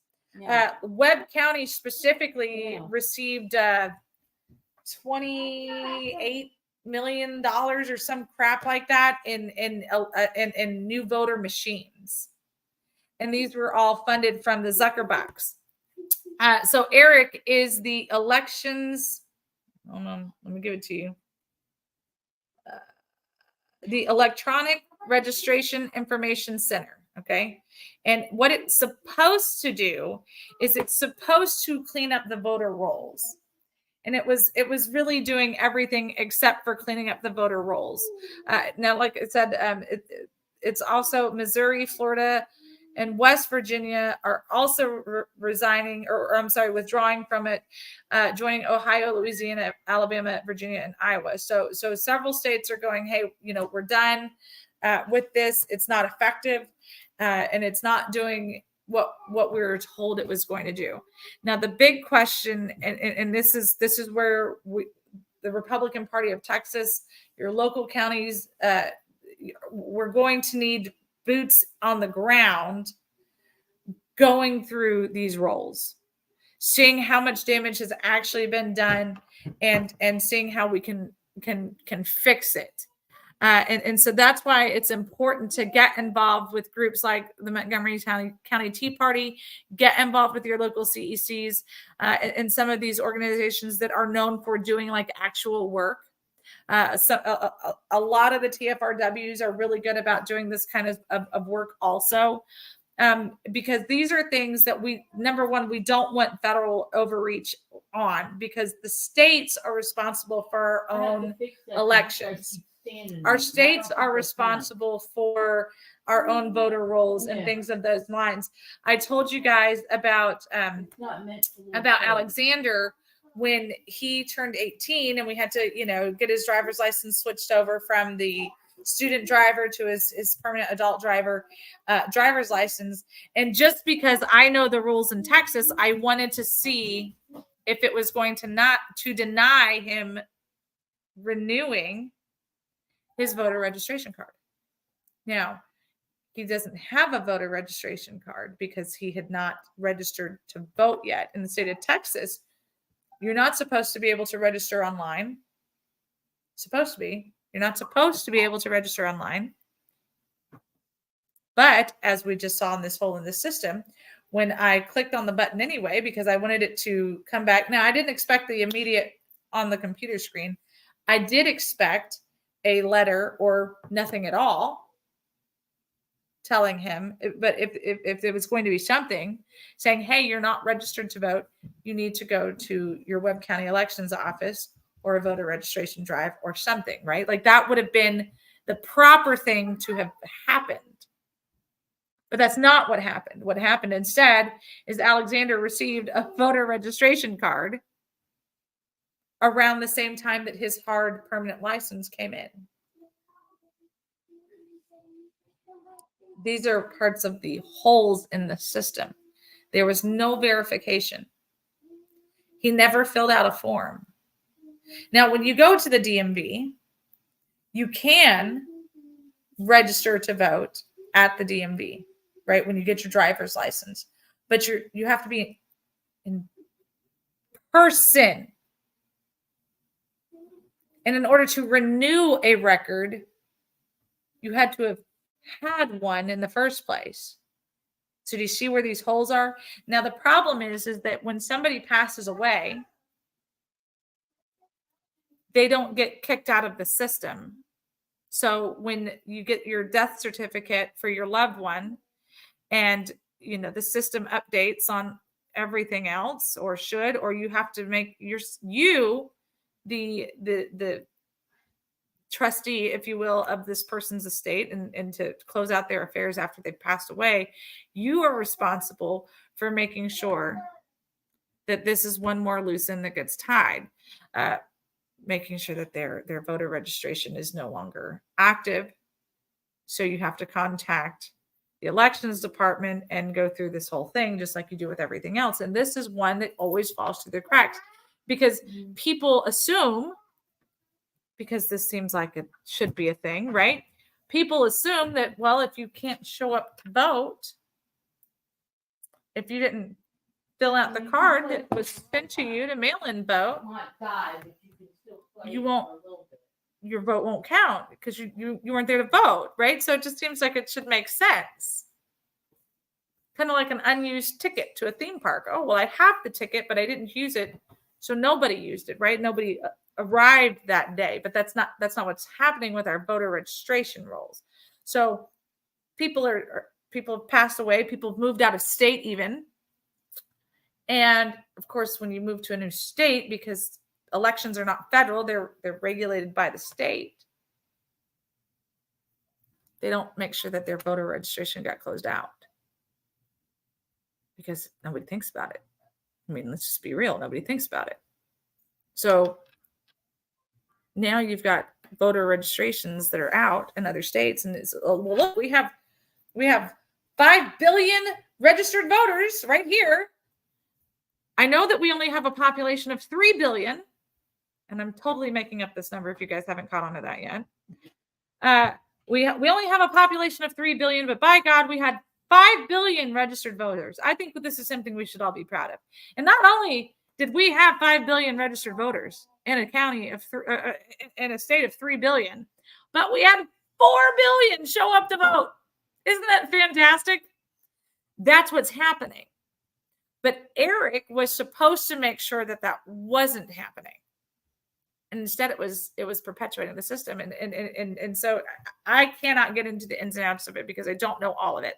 [SPEAKER 1] Webb County specifically received $28 million or some crap like that in new voter machines, and these were all funded from the Zuckerbucks. So Eric is the elections. Hold on, let me give it to you. The Electronic Registration Information Center. Okay. And what it's supposed to do is it's supposed to clean up the voter rolls. And it was really doing everything except for cleaning up the voter rolls. Now, like I said, it's also Missouri, Florida, and West Virginia are also withdrawing from it, joining Ohio, Louisiana, Alabama, Virginia, and Iowa. So several states are going, hey, we're done with this. It's not effective. And it's not doing what we were told it was going to do. Now, the big question, and this is where the Republican Party of Texas, your local counties, we're going to need boots on the ground going through these rolls, seeing how much damage has actually been done, and seeing how we can fix it. And so that's why it's important to get involved with groups like the Montgomery County Tea Party, get involved with your local CECs, and some of these organizations that are known for doing like actual work. So a lot of the TFRWs are really good about doing this kind of work also, because these are things that number one, we don't want federal overreach on, because the states are responsible for our own elections. Our states are responsible for our own voter rolls and things of those lines. I told you guys about Alexander when he turned 18 and we had to, get his driver's license switched over from the student driver to his permanent adult driver's license. And just because I know the rules in Texas, I wanted to see if it was going to deny him renewing his voter registration card. Now, he doesn't have a voter registration card because he had not registered to vote yet. In the state of Texas, you're not supposed to be able to register online. You're not supposed to be able to register online. But as we just saw in this hole in the system, when I clicked on the button anyway, because I wanted it to come back. Now, I didn't expect the immediate on the computer screen. I did expect a letter or nothing at all telling him, but if there was going to be something saying, hey, you're not registered to vote, you need to go to your Webb County Elections Office or a voter registration drive or something, right? Like that would have been the proper thing to have happened. But that's not what happened. What happened instead is Alexander received a voter registration card around the same time that his hard permanent license came in. These are parts of the holes in the system. There was no verification. He never filled out a form. Now, when you go to the DMV, you can register to vote at the DMV, right? When you get your driver's license, but you have to be in person. And in order to renew a record, you had to have had one in the first place. So do you see where these holes are? Now, the problem is that when somebody passes away, they don't get kicked out of the system. So when you get your death certificate for your loved one and, you know, the system updates on everything else or you have to make the trustee, if you will, of this person's estate and to close out their affairs after they've passed away, you are responsible for making sure that this is one more loose end that gets tied, making sure that their voter registration is no longer active. So you have to contact the elections department and go through this whole thing, just like you do with everything else. And this is one that always falls through the cracks because people assume, because this seems like it should be a thing, right? People assume that, well, if you can't show up to vote, if you didn't fill out the card that was sent to you to mail-in vote, you won't, your vote won't count because you weren't there to vote, right? So it just seems like it should make sense. Kind of like an unused ticket to a theme park. Oh, well, I have the ticket, but I didn't use it. So nobody used it, right? Nobody arrived that day, but that's not what's happening with our voter registration rolls. So people have passed away, people have moved out of state even. And of course, when you move to a new state, because elections are not federal, they're regulated by the state, they don't make sure that their voter registration got closed out because nobody thinks about it. I mean, let's just be real. Nobody thinks about it. So now you've got voter registrations that are out in other states. And it's, well, look, we have 5 billion registered voters right here. I know that we only have a population of 3 billion. And I'm totally making up this number if you guys haven't caught on to that yet. We only have a population of 3 billion, but by God, we had 5 billion registered voters. I think that this is something we should all be proud of. And not only did we have 5 billion registered voters in a county of in a state of 3 billion, but we had 4 billion show up to vote. Isn't that fantastic? That's what's happening. But Eric was supposed to make sure that that wasn't happening. And instead it was perpetuating the system. And so I cannot get into the ins and outs of it because I don't know all of it.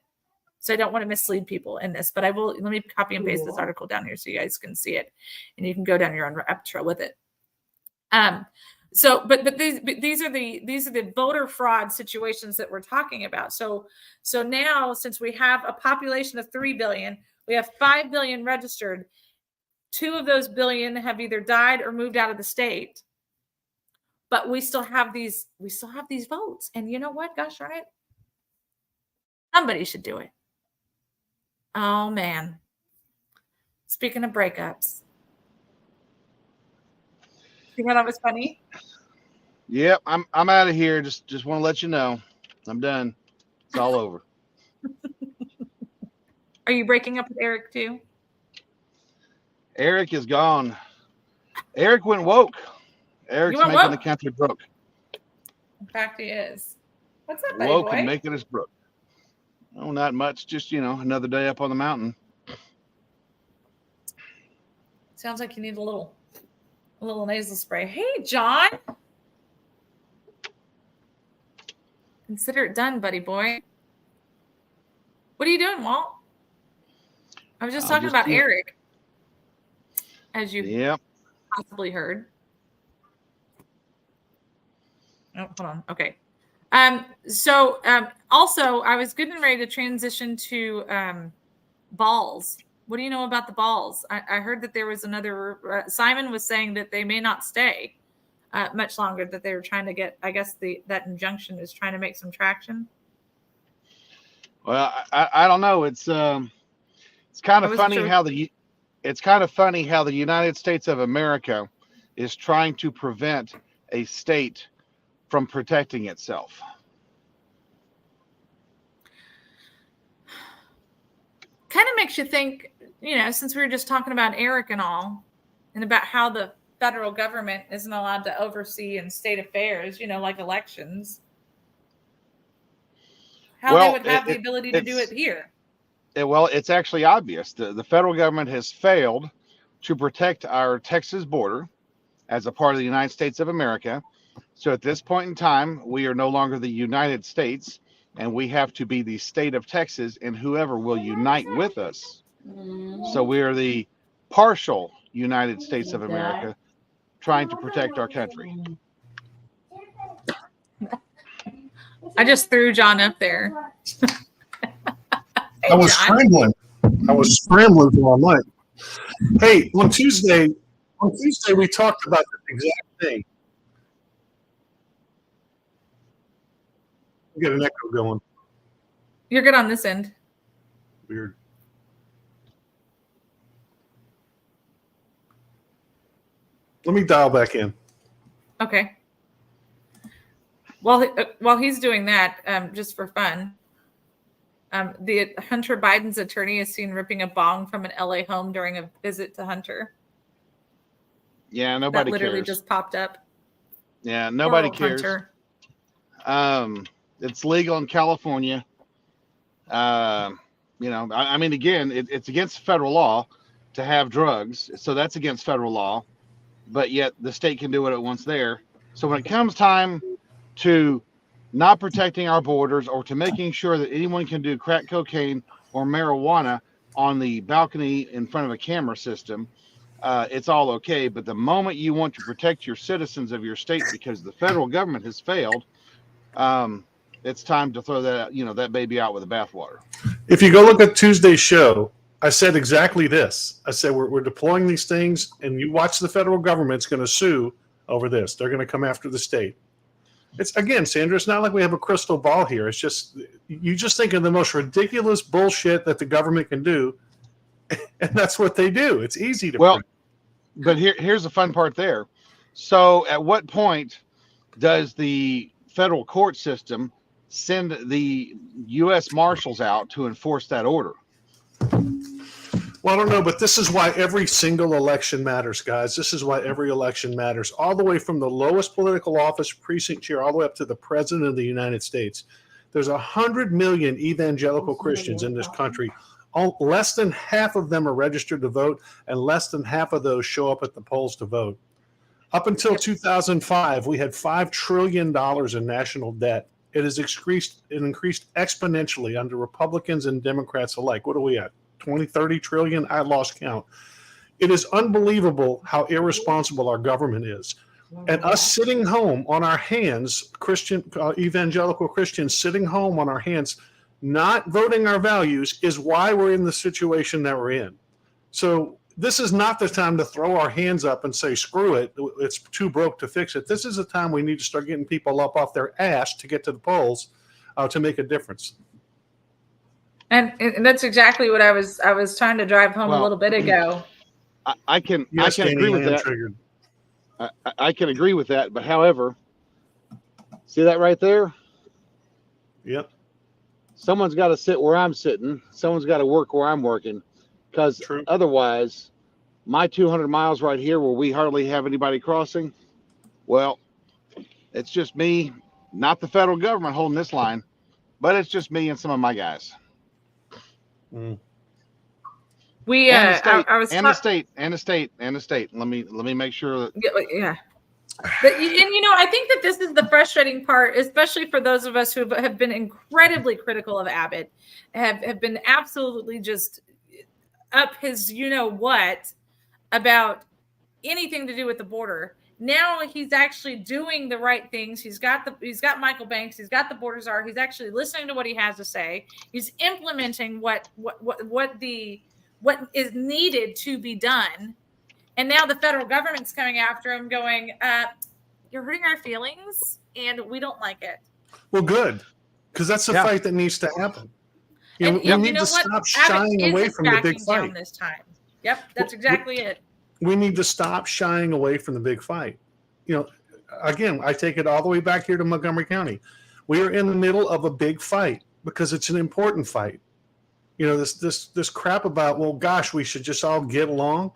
[SPEAKER 1] So I don't want to mislead people in this, but I will, let me copy and paste this article down here so you guys can see it and you can go down your own rabbit trail with it. So, but these are the voter fraud situations that we're talking about. So now, since we have a population of 3 billion, we have 5 billion registered. 2 of those billion have either died or moved out of the state. But we still have these votes. And you know what? Gosh darn it. Somebody should do it. Oh man. Speaking of breakups. You know that was funny?
[SPEAKER 5] Yep, I'm out of here. Just want to let you know. I'm done. It's all over.
[SPEAKER 1] Are you breaking up with Eric too?
[SPEAKER 5] Eric is gone. Eric went woke. Eric's making
[SPEAKER 1] woke?
[SPEAKER 5] the country broke.
[SPEAKER 1] In fact, he is. What's up, buddy
[SPEAKER 5] Woke
[SPEAKER 1] boy?
[SPEAKER 5] and making us broke. Oh, not much. Just, another day up on the mountain.
[SPEAKER 1] Sounds like you need a little nasal spray. Hey, John. Consider it done, buddy boy. What are you doing, Walt? I was just talking about Eric, as you possibly heard. Oh, hold on. Okay. Also, I was getting ready to transition to balls. What do you know about the balls? I heard that there was another. Simon was saying that they may not stay much longer. That they were trying to get. I guess that injunction is trying to make some traction.
[SPEAKER 5] Well, I don't know. It's kind of funny how the United States of America is trying to prevent a state from protecting itself.
[SPEAKER 1] Kind of makes you think, since we were just talking about Eric and all, and about how the federal government isn't allowed to oversee in state affairs, like elections, how they would have the ability to do it here.
[SPEAKER 5] Well, it's actually obvious. The federal government has failed to protect our Texas border as a part of the United States of America. So at this point in time, we are no longer the United States, and we have to be the state of Texas and whoever will unite with us. So we are the partial United States of America trying to protect our country.
[SPEAKER 1] I just threw John up there.
[SPEAKER 6] I was scrambling. For my mic. Hey, on Tuesday we talked about this exact thing. We got an echo going.
[SPEAKER 1] You're good on this end.
[SPEAKER 6] Weird. Let me dial back in.
[SPEAKER 1] Okay. While he's doing that, just for fun, the Hunter Biden's attorney is seen ripping a bong from an LA home during a visit to Hunter.
[SPEAKER 5] Yeah, nobody
[SPEAKER 1] that literally
[SPEAKER 5] cares.
[SPEAKER 1] Just popped up.
[SPEAKER 5] Yeah, nobody cares.
[SPEAKER 1] Hunter.
[SPEAKER 5] It's legal in California. I mean, again, it's against federal law to have drugs, so that's against federal law. But yet the state can do what it wants there. So when it comes time to not protecting our borders or to making sure that anyone can do crack cocaine or marijuana on the balcony in front of a camera system, it's all okay. But the moment you want to protect your citizens of your state because the federal government has failed, it's time to throw that baby out with the bathwater.
[SPEAKER 6] If you go look at Tuesday's show, I said exactly this. I said we're deploying these things, and you watch the federal government's going to sue over this. They're going to come after the state. It's again, Sandra. It's not like we have a crystal ball here. It's just you just think of the most ridiculous bullshit that the government can do, and that's what they do. It's easy to.
[SPEAKER 5] Well, but here's the fun part there. So, at what point does the federal court system send the U.S. Marshals out to enforce that order?
[SPEAKER 6] Well, I don't know, but this is why every single election matters, guys. This is why every election matters, all the way from the lowest political office, precinct chair, all the way up to the president of the United States. There's 100 million evangelical Christians in this country. Less than half of them are registered to vote, and less than half of those show up at the polls to vote. Up until 2005, we had $5 trillion in national debt. It has increased exponentially under Republicans and Democrats alike. What are we at? 20, 30 trillion? I lost count. It is unbelievable how irresponsible our government is. And us sitting home on our hands, evangelical Christians sitting home on our hands, not voting our values is why we're in the situation that we're in. So this is not the time to throw our hands up and say, screw it, it's too broke to fix it. This is the time we need to start getting people up off their ass to get to the polls to make a difference.
[SPEAKER 1] And that's exactly what I was trying to drive home a little bit ago.
[SPEAKER 5] I can agree with that. I can agree with that, but however, see that right there?
[SPEAKER 6] Yep.
[SPEAKER 5] Someone's got to sit where I'm sitting. Someone's got to work where I'm working, because otherwise, my 200 miles right here where we hardly have anybody crossing, well, it's just me, not the federal government holding this line. but it's just me and some of my guys.
[SPEAKER 1] We
[SPEAKER 5] And the state,
[SPEAKER 1] I was
[SPEAKER 5] and the state, and the state, and the state. Let me make sure that
[SPEAKER 1] yeah. But, and I think that this is the frustrating part, especially for those of us who have been incredibly critical of Abbott, have been absolutely just up his what about anything to do with the border. Now he's actually doing the right things. He's got Michael Banks. He's got the border czar. He's actually listening to what he has to say. He's implementing what is needed to be done. And now the federal government's coming after him, going, "You're hurting our feelings, and we don't like it."
[SPEAKER 6] Well, good, because that's the fight that needs to happen. We need to stop shying away from the big fight
[SPEAKER 1] this time. Yep, that's exactly it.
[SPEAKER 6] We need to stop shying away from the big fight. Again, I take it all the way back here to Montgomery County. We are in the middle of a big fight because it's an important fight. This crap about, well, gosh, we should just all get along.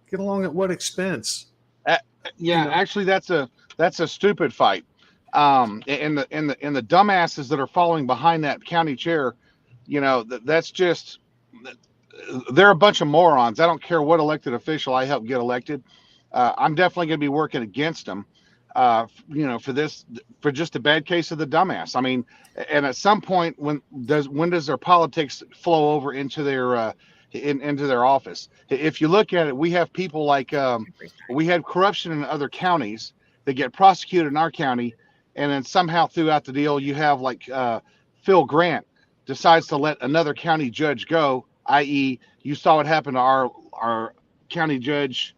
[SPEAKER 6] Get along at what expense?
[SPEAKER 5] Actually, that's a stupid fight. And the dumbasses that are following behind that county chair, that's just, they're a bunch of morons. I don't care what elected official I help get elected. I'm definitely going to be working against them, for just a bad case of the dumbass. I mean, and at some point, when does their politics flow over into their into their office? If you look at it, we have people like we had corruption in other counties that get prosecuted in our county, and then somehow throughout the deal, you have like Phil Grant decides to let another county judge go. I.e., you saw what happened to our county judge,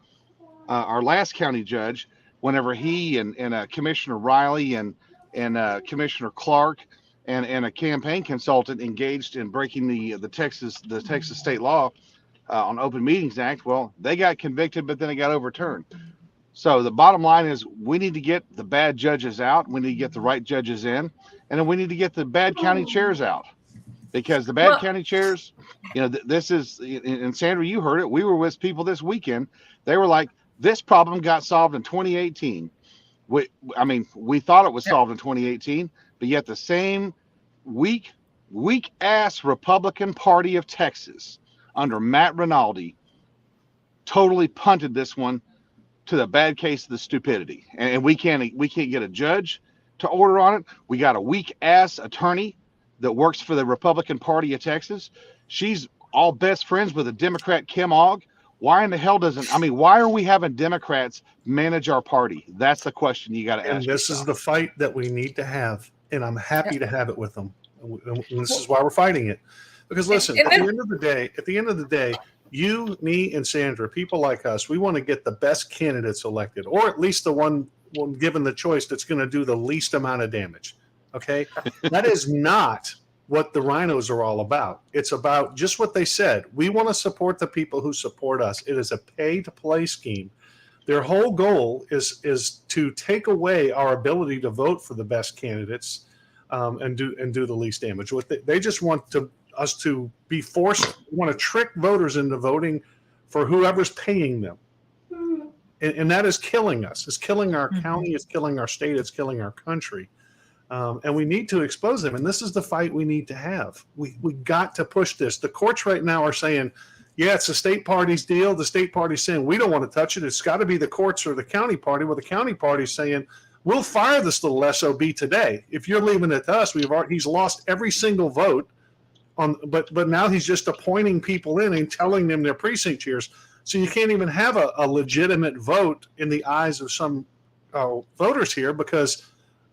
[SPEAKER 5] our last county judge, whenever he and Commissioner Riley and Commissioner Clark and a campaign consultant engaged in breaking the Texas state law on Open Meetings Act. Well, they got convicted, but then it got overturned. So the bottom line is we need to get the bad judges out. We need to get the right judges in, and then we need to get the bad county chairs out. Because the bad county chairs, this is, and Sandra, you heard it. We were with people this weekend. They were like, this problem got solved in 2018. We thought it was solved in 2018, but yet the same weak ass Republican Party of Texas under Matt Rinaldi totally punted this one to the bad case of the stupidity. And we can't get a judge to order on it. We got a weak ass attorney that works for the Republican Party of Texas. She's all best friends with the Democrat Kim Ogg. Why in the hell why are we having Democrats manage our party? That's the question you got to ask.
[SPEAKER 6] And this is the fight that we need to have, and I'm happy to have it with them. And this is why we're fighting it. Because listen, at the end of the day, you, me, and Sandra, people like us, we want to get the best candidates elected, or at least the one given the choice that's going to do the least amount of damage. Okay, that is not what the rhinos are all about. It's about just what they said. We want to support the people who support us. It is a pay-to-play scheme. Their whole goal is to take away our ability to vote for the best candidates and do the least damage. They just want us to be forced. Want to trick voters into voting for whoever's paying them, and that is killing us. It's killing our county. It's killing our state. It's killing our country. And we need to expose them. And this is the fight we need to have. We got to push this. The courts right now are saying, yeah, it's the state party's deal. The state party's saying, we don't want to touch it. It's got to be the courts or the county party. Well, the county party's saying, we'll fire this little SOB today. If you're leaving it to us, he's lost every single vote. But now he's just appointing people in and telling them they're precinct chairs. So you can't even have a legitimate vote in the eyes of some voters here, because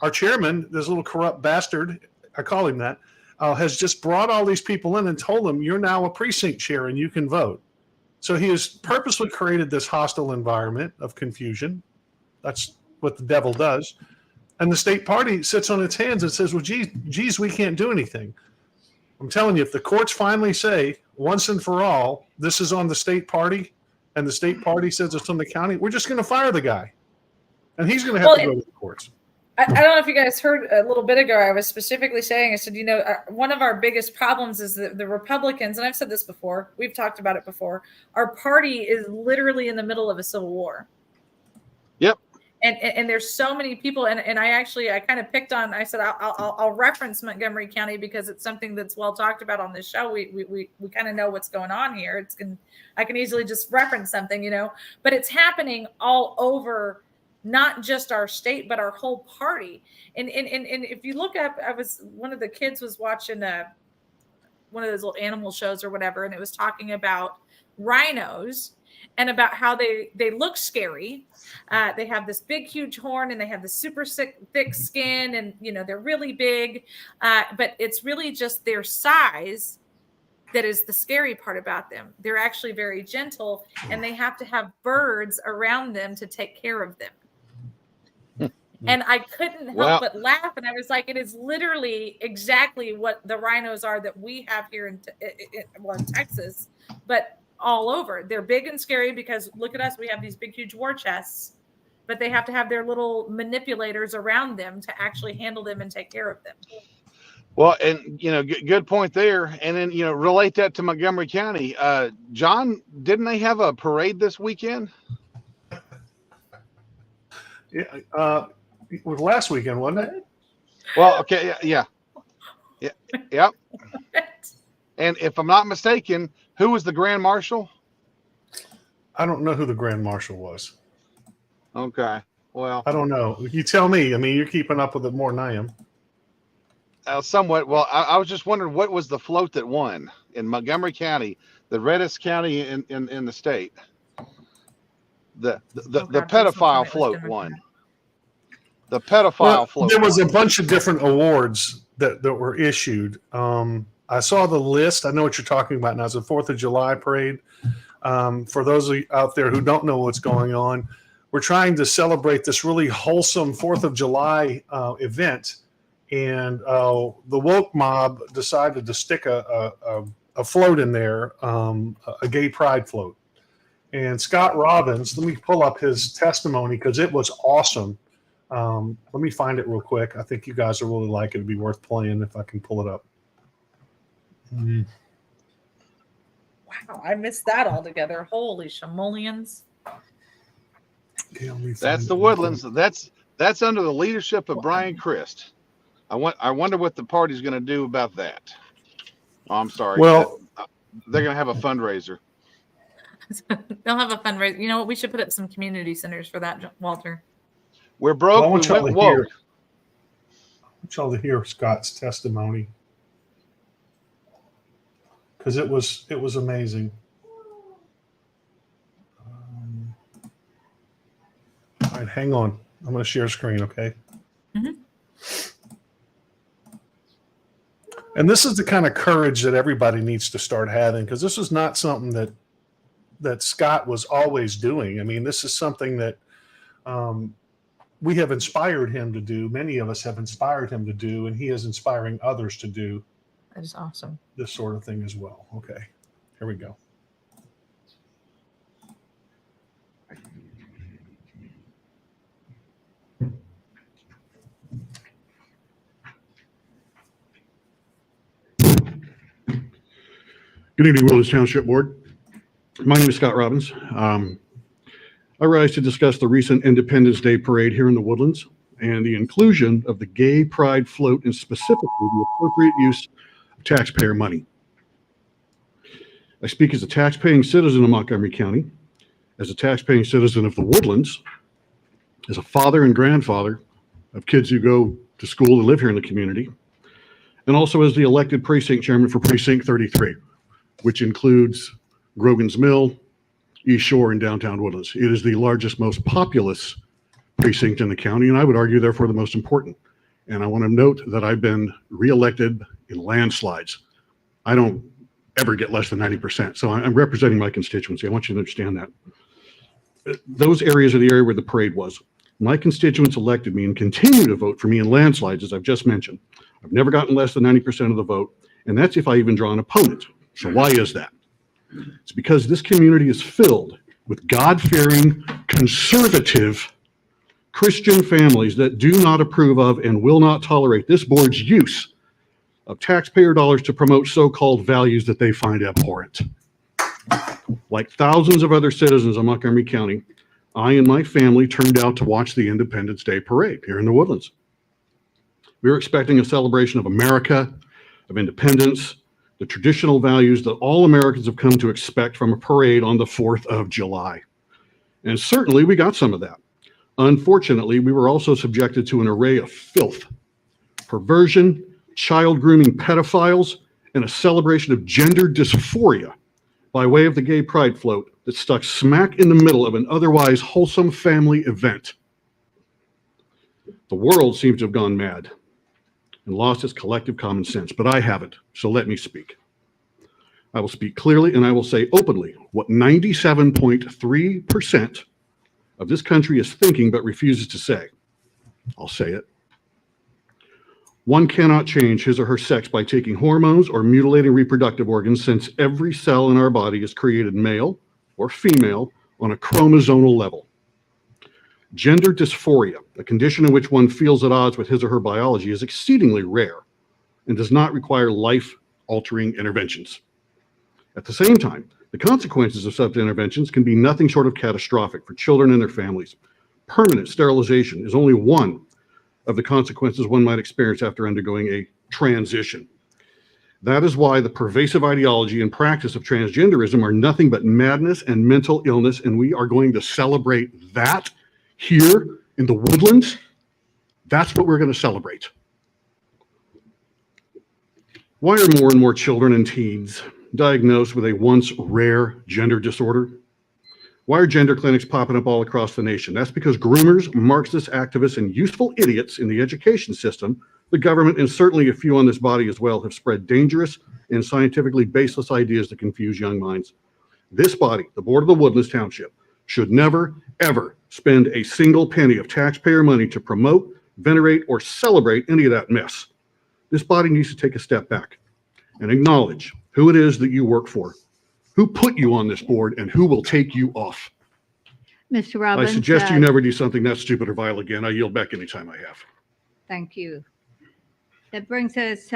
[SPEAKER 6] our chairman, this little corrupt bastard, I call him that, has just brought all these people in and told them, you're now a precinct chair and you can vote. So he has purposely created this hostile environment of confusion. That's what the devil does. And the state party sits on its hands and says, well, geez, we can't do anything. I'm telling you, if the courts finally say once and for all, this is on the state party, and the state party says it's on the county, we're just going to fire the guy. And he's going to have to go to the courts.
[SPEAKER 1] I don't know if you guys heard a little bit ago, I was specifically saying, I said, one of our biggest problems is that the Republicans, and I've said this before, we've talked about it before, our party is literally in the middle of a civil war.
[SPEAKER 5] Yep.
[SPEAKER 1] and there's so many people, and I kind of picked on. I said I'll reference Montgomery County because it's something that's well talked about on this show. We kind of know what's going on here. I can easily just reference something, but it's happening all over, not just our state, but our whole party. And if you look up, one of the kids was watching one of those little animal shows or whatever, and it was talking about rhinos and about how they look scary. They have this big, huge horn, and they have this super thick skin, and they're really big. But it's really just their size that is the scary part about them. They're actually very gentle, and they have to have birds around them to take care of them. And I couldn't help but laugh. And I was like, it is literally exactly what the rhinos are that we have here in Texas, but all over. They're big and scary because look at us. We have these big, huge war chests, but they have to have their little manipulators around them to actually handle them and take care of them.
[SPEAKER 5] Well, and good point there. And then relate that to Montgomery County. John, didn't they have a parade this weekend?
[SPEAKER 6] Yeah, it was last weekend, wasn't it?
[SPEAKER 5] Well, okay, yeah. And if I'm not mistaken, who was the Grand Marshal?
[SPEAKER 6] I don't know who the Grand Marshal was.
[SPEAKER 5] Okay, well,
[SPEAKER 6] I don't know. You tell me. I mean, you're keeping up with it more than I am.
[SPEAKER 5] Somewhat. Well, I was just wondering what was the float that won in Montgomery County, the reddest county in the state. The pedophile float won. The pedophile float.
[SPEAKER 6] There was a bunch of different awards that were issued. I saw the list. I know what you're talking about now. It's a 4th of July parade. For those of you out there who don't know what's going on, we're trying to celebrate this really wholesome 4th of July event. And the woke mob decided to stick a float in there, a gay pride float. And Scott Robbins, let me pull up his testimony because it was awesome. Let me find it real quick. I think you guys will really like it. It'd be worth playing if I can pull it up.
[SPEAKER 1] Wow, I missed that altogether. Holy shamolians.
[SPEAKER 6] Okay,
[SPEAKER 5] that's the Woodlands. That's under the leadership of Brian Christ. I wonder what the party's going to do about that. Oh, I'm sorry.
[SPEAKER 6] Well,
[SPEAKER 5] they're going to have a fundraiser.
[SPEAKER 1] They'll have a fundraiser. You know what? We should put up some community centers for that, Walter.
[SPEAKER 5] We're broke.
[SPEAKER 6] I want
[SPEAKER 5] we went woke.
[SPEAKER 6] I want y'all to hear Scott's testimony because it was amazing. All right, hang on. I'm going to share screen, okay?
[SPEAKER 1] Mm-hmm.
[SPEAKER 6] And this is the kind of courage that everybody needs to start having because this is not something that Scott was always doing. I mean, this is something that we have inspired him to do. Many of us have inspired him to do, and he is inspiring others to do.
[SPEAKER 1] That is awesome.
[SPEAKER 6] This sort of thing as well. Okay, here we go.
[SPEAKER 7] Good evening, Woodlands Township Board. My name is Scott Robbins. I rise to discuss the recent Independence Day parade here in the Woodlands and the inclusion of the gay pride float and specifically the appropriate use of taxpayer money. I speak as a taxpaying citizen of Montgomery County, as a taxpaying citizen of the Woodlands, as a father and grandfather of kids who go to school and live here in the community, and also as the elected precinct chairman for Precinct 33, which includes Grogan's Mill, East Shore, and downtown Woodlands. It is the largest, most populous precinct in the county, and I would argue, therefore, the most important. And I want to note that I've been reelected in landslides. I don't ever get less than 90%, so I'm representing my constituency. I want you to understand that. Those areas are the area where the parade was. My constituents elected me and continue to vote for me in landslides, as I've just mentioned. I've never gotten less than 90% of the vote, and that's if I even draw an opponent. So why is that? It's because this community is filled with God-fearing, conservative Christian families that do not approve of and will not tolerate this board's use of taxpayer dollars to promote so-called values that they find abhorrent. Like thousands of other citizens of Montgomery County, I and my family turned out to watch the Independence Day parade here in the Woodlands. We were expecting a celebration of America, of independence, the traditional values that all Americans have come to expect from a parade on the 4th of July. And certainly we got some of that. Unfortunately, we were also subjected to an array of filth, perversion, child grooming pedophiles, and a celebration of gender dysphoria by way of the gay pride float that stuck smack in the middle of an otherwise wholesome family event. The world seems to have gone mad and lost its collective common sense, but I haven't, so let me speak. I will speak clearly and I will say openly what 97.3% of this country is thinking but refuses to say. I'll say it. One cannot change his or her sex by taking hormones or mutilating reproductive organs, since every cell in our body is created male or female on a chromosomal level. Gender dysphoria, a condition in which one feels at odds with his or her biology, is exceedingly rare and does not require life-altering interventions. At the same time, the consequences of such interventions can be nothing short of catastrophic for children and their families. Permanent sterilization is only one of the consequences one might experience after undergoing a transition. That is why the pervasive ideology and practice of transgenderism are nothing but madness and mental illness, and we are going to celebrate that here in the Woodlands. That's what we're going to celebrate. Why are more and more children and teens diagnosed with a once rare gender disorder? Why are gender clinics popping up all across the nation? That's because groomers, Marxist activists, and useful idiots in the education system, the government, and certainly a few on this body as well, have spread dangerous and scientifically baseless ideas that confuse young minds. This body, the Board of the Woodlands Township, should never, ever spend a single penny of taxpayer money to promote, venerate, or celebrate any of that mess. This body needs to take a step back and acknowledge who it is that you work for, who put you on this board, and who will take you off.
[SPEAKER 8] Mr. Robbins.
[SPEAKER 7] I suggest you never do something that stupid or vile again. I yield back anytime I have.
[SPEAKER 8] Thank you. That brings us.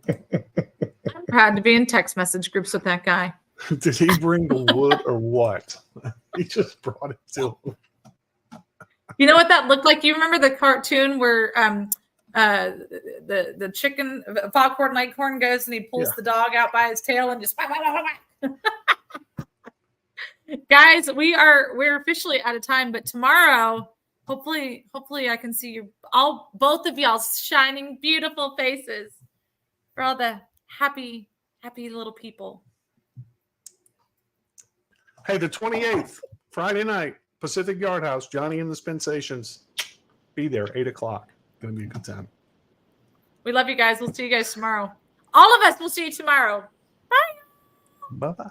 [SPEAKER 1] I'm proud to be in text message groups with that guy.
[SPEAKER 6] Did he bring the wood or what? He just brought it to him.
[SPEAKER 1] You know what that looked like? You remember the cartoon where the chicken, Foghorn Leghorn, goes and he pulls the dog out by his tail and just guys, we're officially out of time, but tomorrow, hopefully I can see you all, both of y'all's shining beautiful faces for all the happy little people.
[SPEAKER 6] Hey, the 28th, Friday night, Pacific Yard House, Johnny and the Spensations. Be there, 8 o'clock. Gonna be a good time.
[SPEAKER 1] We love you guys. We'll see you guys tomorrow. All of us will see you tomorrow. Bye.
[SPEAKER 6] Bye-bye.